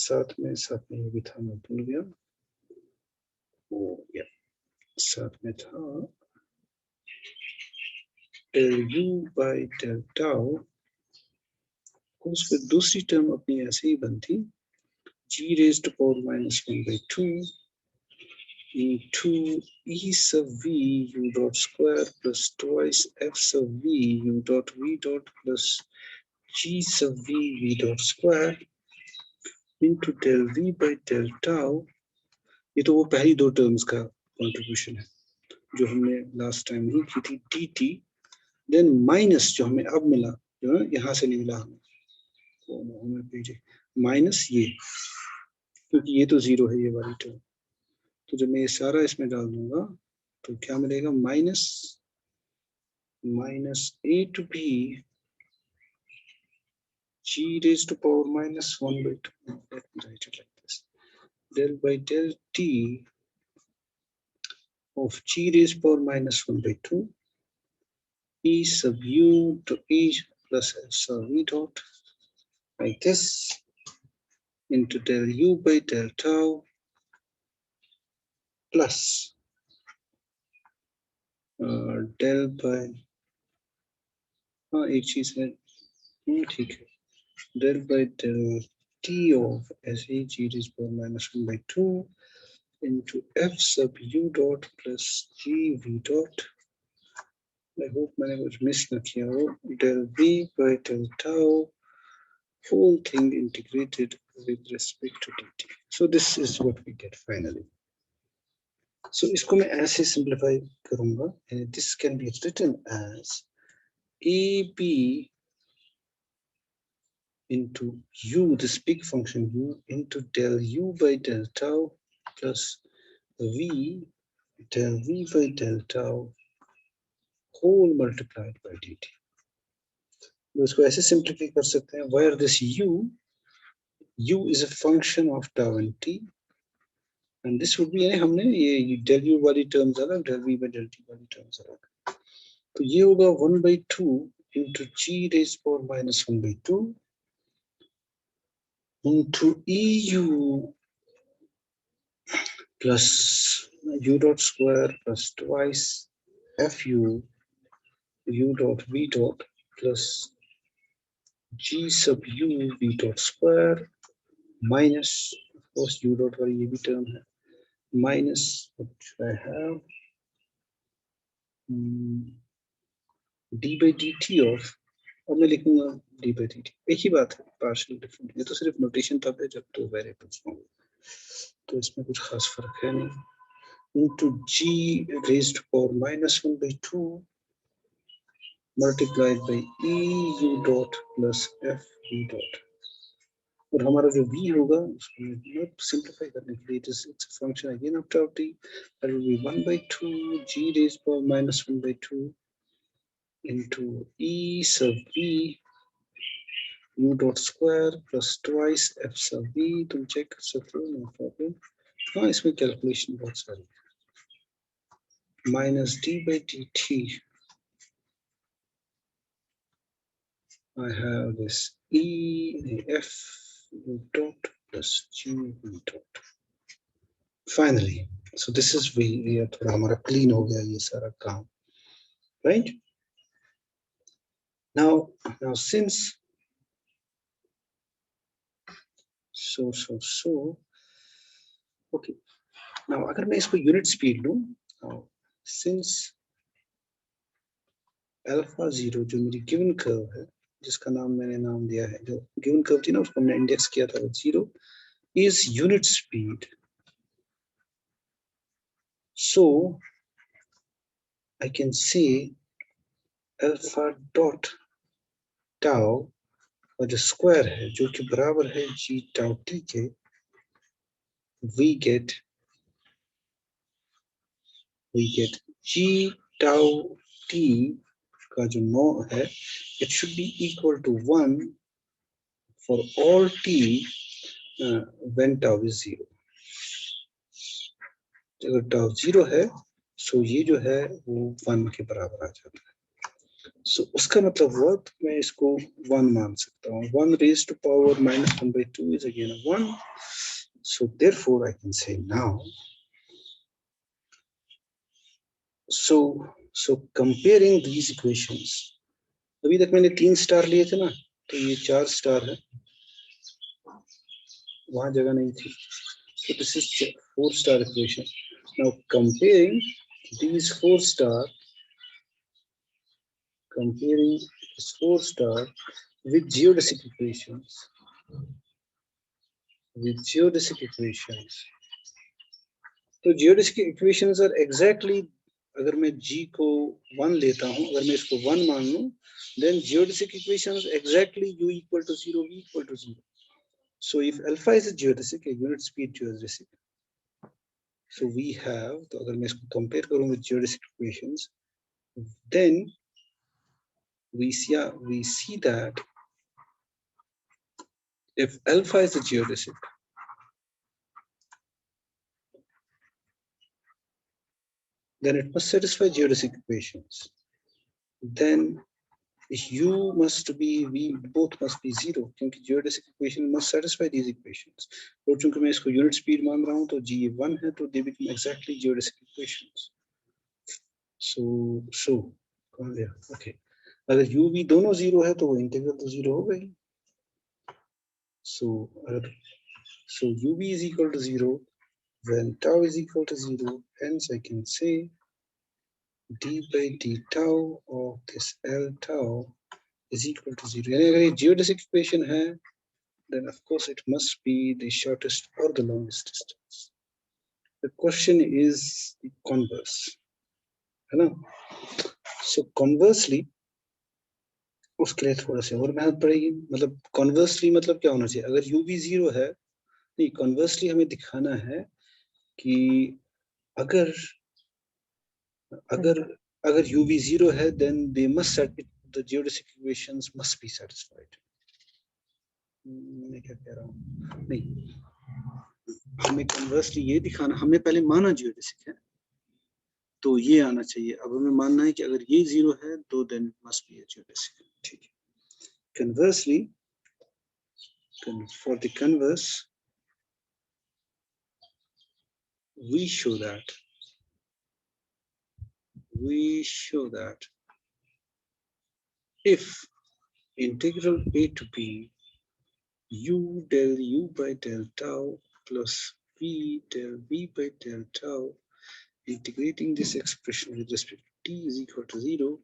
साथ में ये भी था, मैं भूल गया, ओ या साथ में था del U by del tau, फिर दूसरी टर्म अपनी ऐसे ही बनती G raised to power -1/2 into E sub V U dot square plus twice F sub V U dot V dot plus G sub V dot square into del V by del tau. ये तो वो पहली दो terms का contribution है जो हमने last time ही की थी dt, देन माइनस जो हमें अब मिला, जो है यहाँ से नहीं मिला हमें, तो हमें भेजे माइनस ये, क्योंकि ये तो 0 है ये वाली टर्म, तो जब मैं ये सारा इसमें डाल दूंगा तो क्या मिलेगा, minus a to b G raised to power -1/2, let me write it like this, del by del t of G raised to power -1/2 E sub U to E plus F sub V dot, like this, into del U by del tau plus del by, हाँ एक चीज है, ठीक है, del by del t of SE G raised to power -1/2 into F sub U dot plus G V dot. I hope मैंने कुछ miss न किया हो, del V by del tau whole thing integrated with respect to dt. So this is what we get finally. So इसको मैं ऐसे simplify करूँगा, and this can be written as AB into U, this big function U, into del U by del tau plus V del V by del tau whole multiplied by dt. तो इसको ऐसे simplify कर सकते हैं, where this U is a function of tau and t, and this would be, हमने ये del U वाली terms अलग, del V by del t वाली terms अलग, तो ये होगा 1/2 into G raised to power -1/2 into EU plus U dot square plus twice FU U dot V dot plus G sub U V dot square minus, of course U dot वाली ये भी term है, minus what should I have, d by dt of, और मैं लिखूंगा d by dt, एक ही बात है, पार्शियल डिफरेंट, ये तो सिर्फ नोटेशन था पे जब दो वेरिएबल्स होंगे, तो इसमें कुछ खास फर्क है नहीं, into G raised to power -1/2 multiplied by E U dot plus F V dot, और हमारा जो v होगा उसको मैं सिंपलीफाई करने के लिए, it's a function again of tau t, that will be 1/2 G raised to power -1/2 into E sub v U dot square plus twice F sub v, तुम चेक कर सकते हो, no problem, हाँ इसमें कैलकुलेशन बहुत सारी, minus d by dt, I have this E F U dot plus G V dot. Finally, so this is we थोड़ा हमारा clean हो गया ये सारा काम, right? Now since so okay, now अगर मैं इसको unit speed लूँ, since alpha 0 जो मेरी given curve है, जिसका नाम मैंने नाम दिया है, जो गिवन कर्व थी ना उसको हमने इंडेक्स किया था 0 is unit speed. So I can say alpha dot tau और जो स्क्वायर है जो कि बराबर है g tau t के, we get g tau t का जो नो है, it should be equal to 1 for all t when tau is 0. अगर tau 0 है सो ये जो है वो 1 के बराबर आ जाता है. सो उसका मतलब हुआ तो मैं इसको 1 मान सकता हूँ. 1 raised to power minus 1 by 2 is again a 1. So therefore I can say now, so comparing these equations, अभी तक मैंने 3 स्टार लिए थे ना, तो ये 4 स्टार है, वहां जगह नहीं थी, so this is 4 star equation. Now comparing these 4 star, comparing this 4 star with geodesic equations, तो geodesic equations are exactly, अगर मैं g को 1 लेता हूं, अगर मैं इसको 1 मान लूं, then geodesic equations exactly u equal to 0, v equal to 0. So if alpha is a geodesic, a unit speed geodesic, so we have, तो अगर मैं इसको compare करूं with geodesic equations, then we see that if alpha is a geodesic, then it must satisfy geodesic equations. Then u must be, v both must be 0, क्योंकि geodesic equation must satisfy these equations. और चूंकि मैं इसको unit speed मान रहा हूं तो g 1 है, तो they become exactly geodesic equations. So कौन गया? Okay, अगर u v दोनों 0 है तो वो इंटीग्रल तो 0 हो गई. So u v is equal to 0 when tau is equal to 0. Hence I can say d by d tau of this L tau is equal to 0. यानी अगर ये geodesic equation है, then of course it must be the shortest or the longest distance. The question is the converse, है ना? So conversely, उसके लिए थोड़ा सा और मेहनत पड़ेगी. मतलब conversely मतलब क्या होना चाहिए? अगर u v 0 है, नहीं, conversely हमें दिखाना है कि अगर u v 0 है, then they must the geodesic equations must be satisfied. मैं क्या कह रहा हूँ? नहीं, हमें कन्वर्सली ये दिखाना, हमने पहले माना जियोडेसिक है तो ये आना चाहिए. अब हमें मानना है कि अगर ये 0 है तो देन मस्ट बी जियोडेसिक. ठीक है. Conversely, for the converse we show that if integral a to b u del u by del tau plus v del v by del tau integrating this expression with respect to t is equal to 0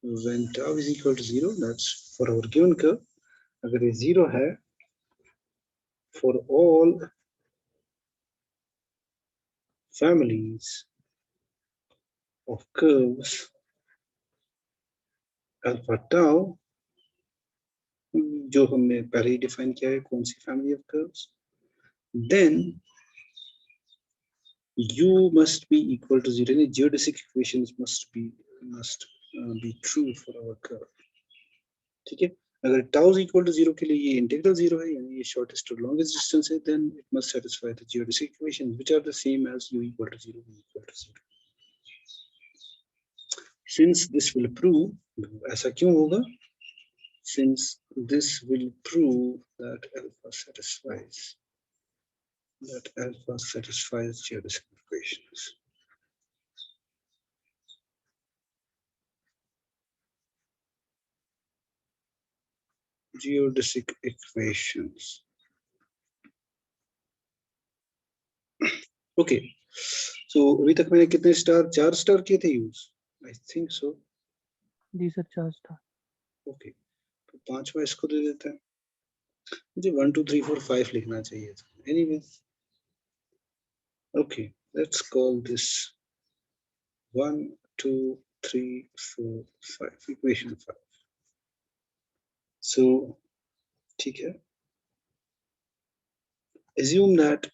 when tau is equal to 0. That's for our given curve. अगर ये 0 है, for all families of curves alpha tau, जो हमने पहले ही define किया है कौन सी family of curves, then u must be equal to 0. Geodesic equations must be true for our curve. ठीक है. अगर tau is equal to 0 के लिए ये integral 0 है, यानी ये shortest or longest distance है, then it must satisfy the geodesic equations which are the same as u equal to 0, v equal to 0. Since this will prove, ऐसा क्यों होगा? Since this will prove that alpha satisfies geodesic equations. Geodesic equations. Okay. So अभी तक मैंने कितने star? 4 star किए थे use. I think so. जी सर 4 स्टार. Okay. तो 5वां इसको दे देते हैं, मुझे 1 2 3 4 5 लिखना चाहिए था। Anyway okay, let's call this 1 2 3 4 5 equation 5. So ठीक है, assume that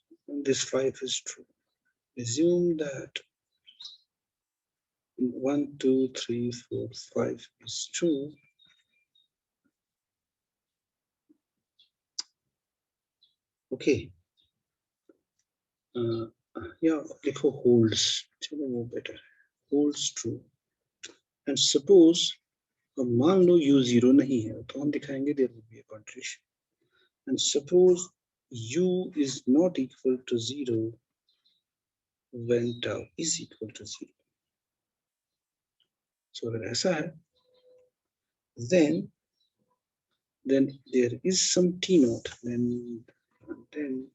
this 5 is true. Assume that 1 2 3 4 5 is true. Okay. या लिखो holds, चलो वो बेटर है, holds true. And suppose अब मान लो u 0 नहीं है तो हम दिखाएंगे there will be a contradiction. And suppose u is not equal to 0 when tau is equal to 0. So अगर ऐसा है then there is some t naught, then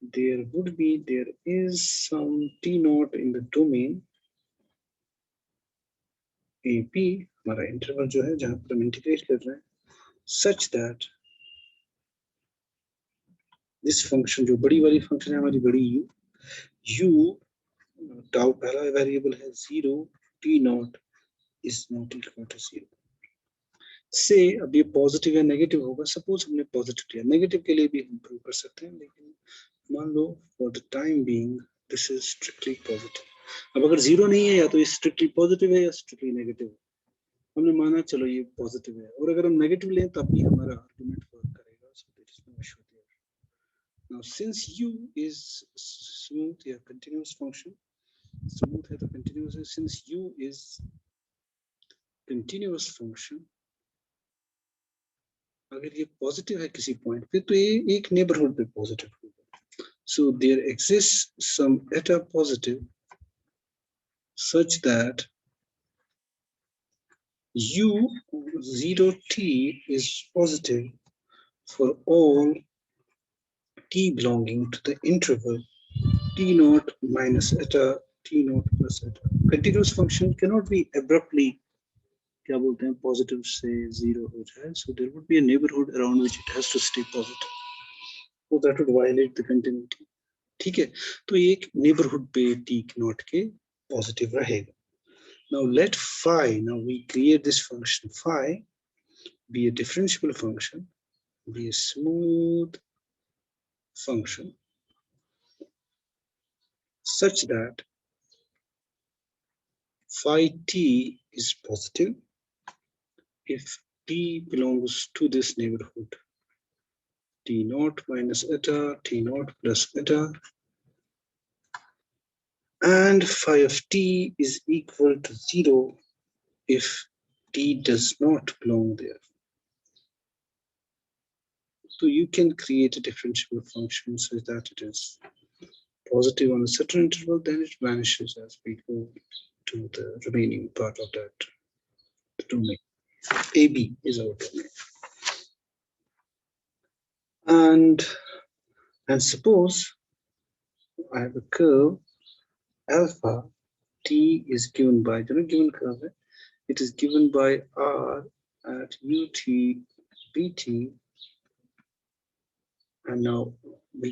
there is some t naught in the domain AP, हमारा interval जो है जहां पर हम integrate कर रहे हैं, such that this function जो बड़ी वाली फंक्शन है हमारी बड़ी u tau पहला वेरिएबल है 0, t naught is not equal to 0. से अब ये पॉजिटिव या नेगेटिव होगा, सपोज हमने पॉजिटिव लिया, नेगेटिव के लिए भी हम प्रूव कर सकते हैं, लेकिन मान लो for the time being this is strictly positive. अब अगर 0 नहीं है या तो ये स्ट्रिक्टली पॉजिटिव है या स्ट्रिक्टली नेगेटिव है. हमने माना चलो ये पॉजिटिव है, और अगर हम नेगेटिव लें तब भी हमारा आर्गुमेंट वर्क करेगा. So there is no issue there. Now since u is smooth या continuous function, smooth है तो continuous है, since u is continuous function, अगर ये पॉजिटिव है किसी पॉइंट पे तो ये एक नेबरहुड पे पॉजिटिव होगा. So there exists some eta positive such that u 0t is positive for all t belonging to the interval t naught minus eta t naught plus eta. Continuous function cannot be abruptly क्या बोलते हैं positive से 0 हो जाए. So there would be a neighborhood around which it has to stay positive. So that would violate the continuity. ठीक है, तो ये एक नेबरहुड पे t नॉट के पॉजिटिव रहेगा. Now let phi, now we create this function phi be a differentiable function, be a smooth function such that phi t is positive if t belongs to this neighborhood t naught minus eta t naught plus eta, and phi of t is equal to 0 if t does not belong there. So you can create a differentiable function so that it is positive on a certain interval, then it vanishes as we go to the remaining part of that domain. AB is our domain. And suppose I have a curve alpha t is given by, given curve, it is given by r at ut bt, and now we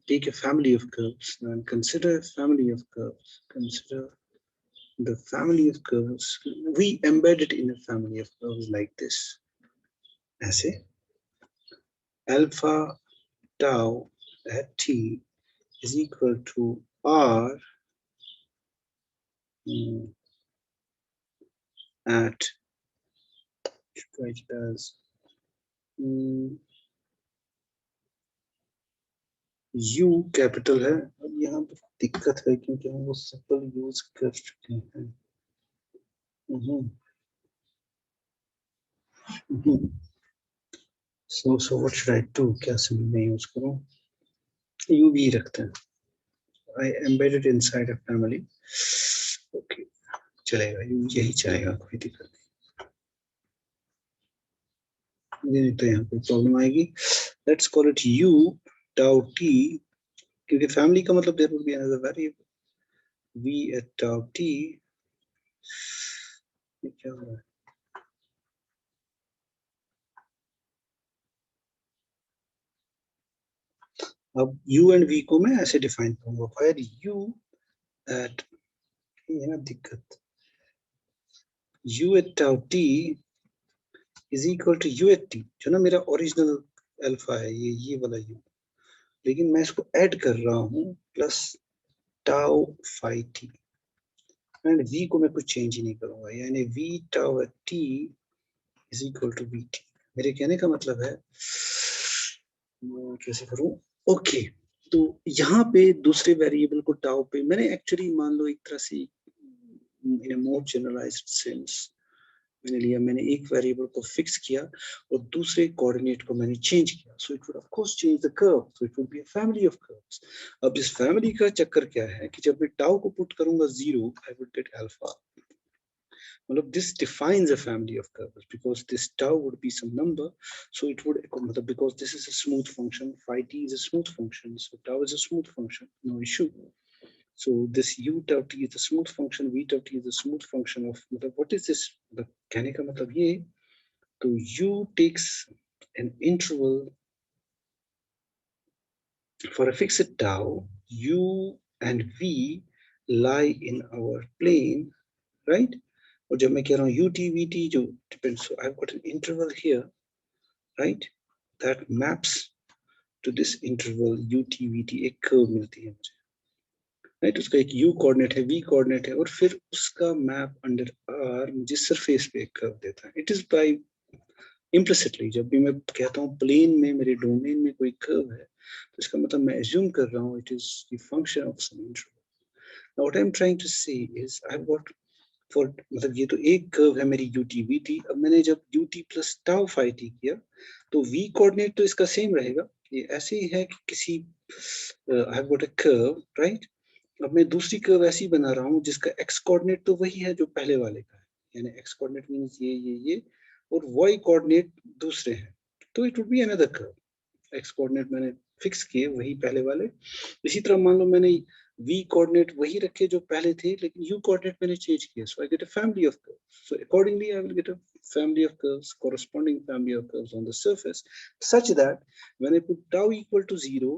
take a family of curves and consider a family of curves. Consider the family of curves. We embed it in a family of curves like this. ऐसे alpha tau at t is equal to r at, write it as u capital है. अब यहाँ पर दिक्कत है क्योंकि हम वो सिंपल यूज कर चुके हैं. So what should I do? क्या सिंबल में यूज करूं? u भी रखते हैं. I embedded inside a family. Okay, चलेगा, यही चलेगा, कोई दिक्कत नहीं तो यहाँ पे प्रॉब्लम आएगी. Let's call it u tau t, क्योंकि फैमिली का मतलब there would be another variable v at tau t. क्या हो रहा है? अब u and v को मैं ऐसे डिफाइन करूंगा, where u at, ये ना दिक्कत, u at tau t is equal to u at t, जो ना मेरा ओरिजिनल अल्फा है, ये वाला u, लेकिन मैं इसको ऐड कर रहा हूँ plus tau phi T, and v को मैं कुछ चेंज ही नहीं करूंगा, यानी v tau at t is equal to vt। मेरे कहने का मतलब है, कैसे करूं, ओके तो यहाँ पे दूसरे वेरिएबल को टाउ पे मैंने एक्चुअली मान लो एक तरह से इन मोर जनरलाइज्ड सेंस मैंने लिया, मैंने एक वेरिएबल को फिक्स किया और दूसरे कोऑर्डिनेट को मैंने चेंज किया, so it would of course change the curve, so it would be a family of curves. अब इस फैमिली का चक्कर क्या है कि जब मैं टाउ को पुट करूंगा 0, आई वुड गेट अल्फा, मतलब this defines a family of curves because this tau would be some number, so it would, because this is a smooth function, phi t is a smooth function, so tau is a smooth function, no issue. So this u tau t is a smooth function, v tau t is a smooth function of, what is this, कहने का मतलब ये, तो u takes an interval for a fixed tau, u and v lie in our plane, right? और जब मैं कह रहा हूँ ut vt जो depends, so I've got an interval here, right, that maps to this interval ut vt, एक curve मिलती है मुझे, राइट, उसका एक u कोऑर्डिनेट है, v कोऑर्डिनेट है, और फिर उसका मैप अंडर r मुझे सरफेस पे एक कर्व देता है। इट इज बाय इम्प्लिसिटली, जब भी मैं कहता हूँ प्लेन में मेरे डोमेन में कोई कर्व है, तो इसका मतलब मैं एज्यूम कर रहा हूँ it is the function of some interval. Now what I am trying to say is I have got for, मतलब ये तो एक कर्व है मेरी ut vt, अब मैंने जब ut plus tau phi T किया तो v कोऑर्डिनेट तो इसका सेम रहेगा, ये ऐसे ही है कि किसी आई have got a curve, right, अब मैं दूसरी कर्व ऐसी बना रहा हूँ जिसका x कोऑर्डिनेट तो वही है जो पहले वाले का है, यानी x कोऑर्डिनेट मींस ये और y कोऑर्डिनेट दूसरे हैं, तो it would be another curve, x coordinate मैंने फिक्स किए वही पहले वाले। इसी तरह मान लो मैंने v कोऑर्डिनेट वही रखे जो पहले थे, लेकिन u कोऑर्डिनेट मैंने चेंज किया, so I get a family of curves, so accordingly I will get a family of curves, corresponding family of curves on the surface, such that when I put tau equal to 0,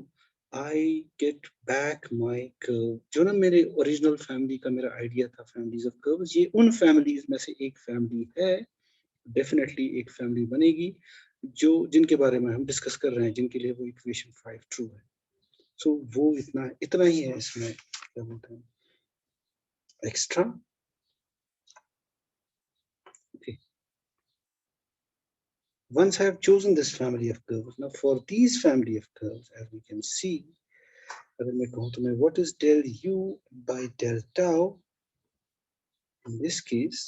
I get back my curve, जो ना मेरे original family का मेरा idea था families of curves, ये उन families में से एक फैमिली है, डेफिनेटली एक फैमिली बनेगी जो जिनके बारे में हम डिस्कस कर रहे हैं, जिनके लिए वो इक्वेशन 5 ट्रू है। सो वो इतना ही है इसमें, क्या बोलते हैं, extra. Okay. Once I have chosen this family of curves, now for these family of curves, as we can see, अगर मैं कहूँ तो मैं what is del u by del tau, in this case,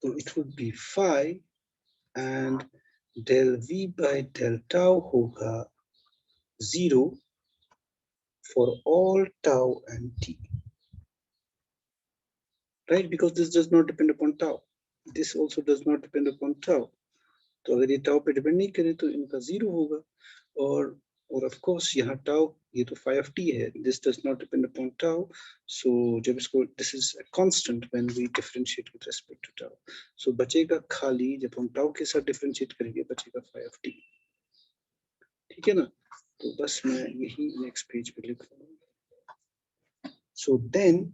so it would be phi, and del v by del tau होगा 0 for all tau and t, right? Because this does not depend upon tau. This also does not depend upon tau. तो अगर ये tau पे depend नहीं करे तो इनका 0 होगा, और ऑफ कोर्स यहाँ टाउ ये तो phi of t है, this does not depend upon tau, so जब इसको, this is a constant when we differentiate with respect to tau, so बचेगा खाली, जब हम टाउ के साथ डिफरेंशिएट करेंगे बचेगा phi of t, ठीक है ना? तो बस मैं यही नेक्स्ट पेज पे लिख रहा हूँ। So then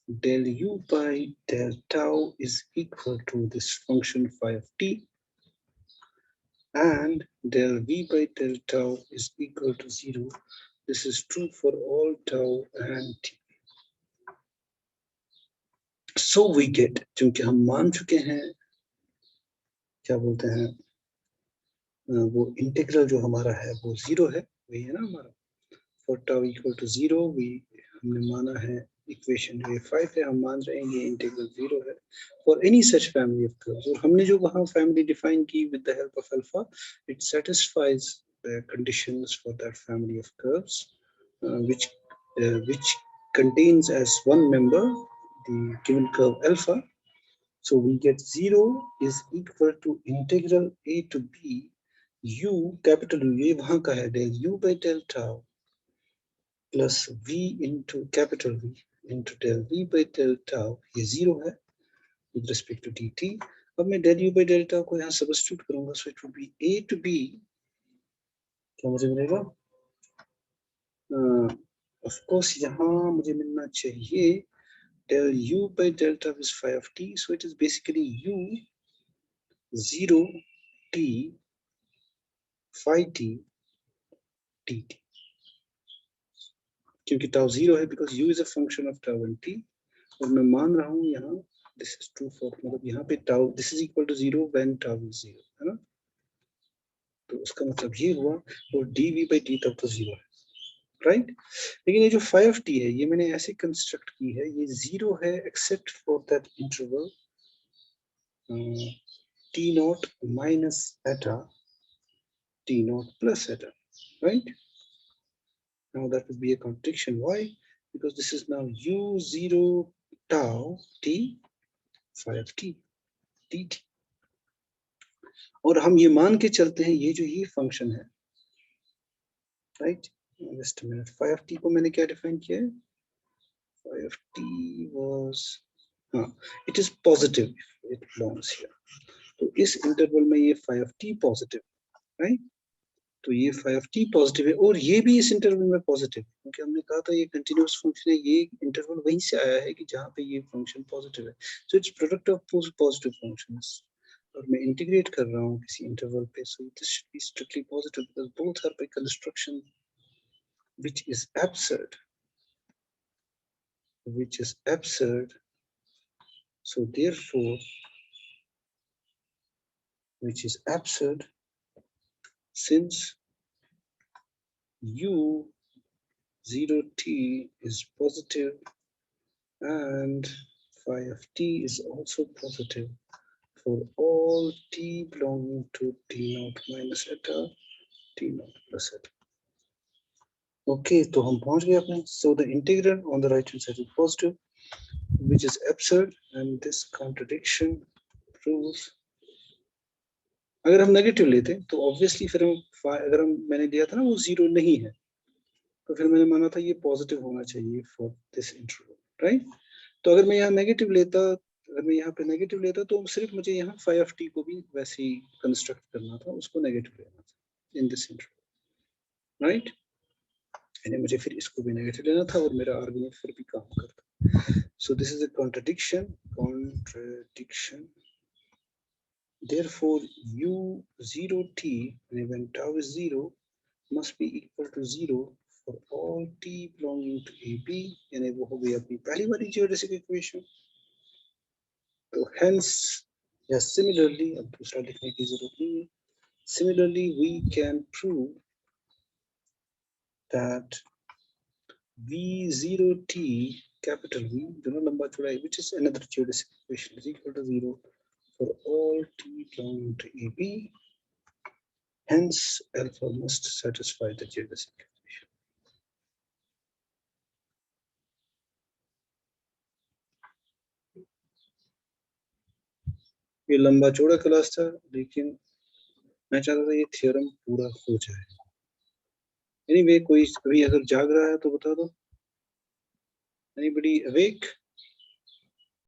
del u by del tau is equal to this function phi of t, and del v by del tau is equal to 0. This is true for all tau and t. So we get, क्योंकि हम मान चुके हैं, क्या बोलते हैं, वो integral जो हमारा है वो 0 है, वही है ना हमारा, for tau equal to 0, हमने माना है इक्वेशन जो 5 है, हम मान रहे हैं ये इंटीग्रल 0 है for any such family of curves, और हमने जो वहाँ फैमिली डिफाइन की with the help of alpha, it satisfies the conditions for that family of curves, which contains as one member the given curve alpha. So we get 0 is equal to integral a to b u, capital U, ये वहाँ का है, del u by del tau plus v into capital V into del v by del tau, ये 0 है with respect to dt, अब मैं del u by delta को यहाँ सब्स्टिट्यूट करूंगा, सो it will B a to b, क्या मुझे मिलेगा? ऑफ कोर्स यहाँ मुझे मिलना चाहिए del u by delta is phi of t, so it is basically u 0 t phi t dt, क्योंकि tau 0 है because u is a function of tau and t, और मैं मान रहा हूँ यहाँ this is true for, मतलब यहाँ पे tau this is equal to 0 when tau is 0, है ना? तो उसका मतलब ये हुआ, और dv by dt तो 0 है, राइट? लेकिन ये जो phi of t है, ये मैंने ऐसे कंस्ट्रक्ट की है, ये 0 है except for that interval t naught minus eta t naught plus eta, right? Now that would be a contradiction. Why? Because this is now u0 tau t phi of t dt, और हम ये मान के चलते हैं ये जो ये फंक्शन है, right? Just a minute, phi of t को मैंने क्या डिफाइन किया है? phi of t was, हाँ, it is positive if it belongs here. तो इस इंटरवल में ये phi of t positive, right? तो ये phi of t पॉजिटिव है, और ये भी इस इंटरवल में पॉजिटिव, क्योंकि हमने कहा था ये कंटिन्यूअस फंक्शन है, ये इंटरवल वहीं से आया है कि जहाँ पे ये फंक्शन पॉजिटिव है, so it's product of positive functions, और मैं इंटीग्रेट कर रहा हूँ किसी इंटरवल पे, so this should be strictly positive because both are by construction which is absurd, so therefore which is absurd since u 0 t is positive and phi of t is also positive for all t belonging to t naught minus eta t naught plus eta. Okay, तो हम पहुंच गए अपने, so the integral on the right hand side is positive, which is absurd, and this contradiction proves, अगर हम negative लेते तो obviously फिर हम अगर हम मैंने लिया था ना वो 0 नहीं है, तो फिर मैंने माना था ये पॉजिटिव होना चाहिए फॉर दिस इंटरवल, राइट? तो अगर मैं यहाँ नेगेटिव लेता, अगर मैं यहाँ पे नेगेटिव लेता तो सिर्फ मुझे यहाँ phi of t को भी वैसे ही कंस्ट्रक्ट करना था, उसको नेगेटिव लेना था इन दिस इंटरवल, राइट? यानी मुझे फिर इसको भी नेगेटिव लेना था और मेरा आर्गुमेंट फिर भी काम करता. So this is a contradiction. Therefore u0t when tau is 0 must be equal to 0 for all t belonging to AB, यानी वो हो गई अपनी पहली वाली geodesic equation. तो hence या similarly, अब दूसरा लिखने की जरूरत नहीं है, similarly we can prove that v0t capital V, दोनों लंबा चौड़ाई, which is another geodesic equation, is equal to 0 for all t belonging to AB. Hence, alpha must satisfy the geodesic equation. ये लंबा चौड़ा क्लास था, लेकिन मैं चाहता था ये थ्योरम पूरा हो जाए. Anyway, कोई अगर जाग रहा है तो बता दो. Anybody awake?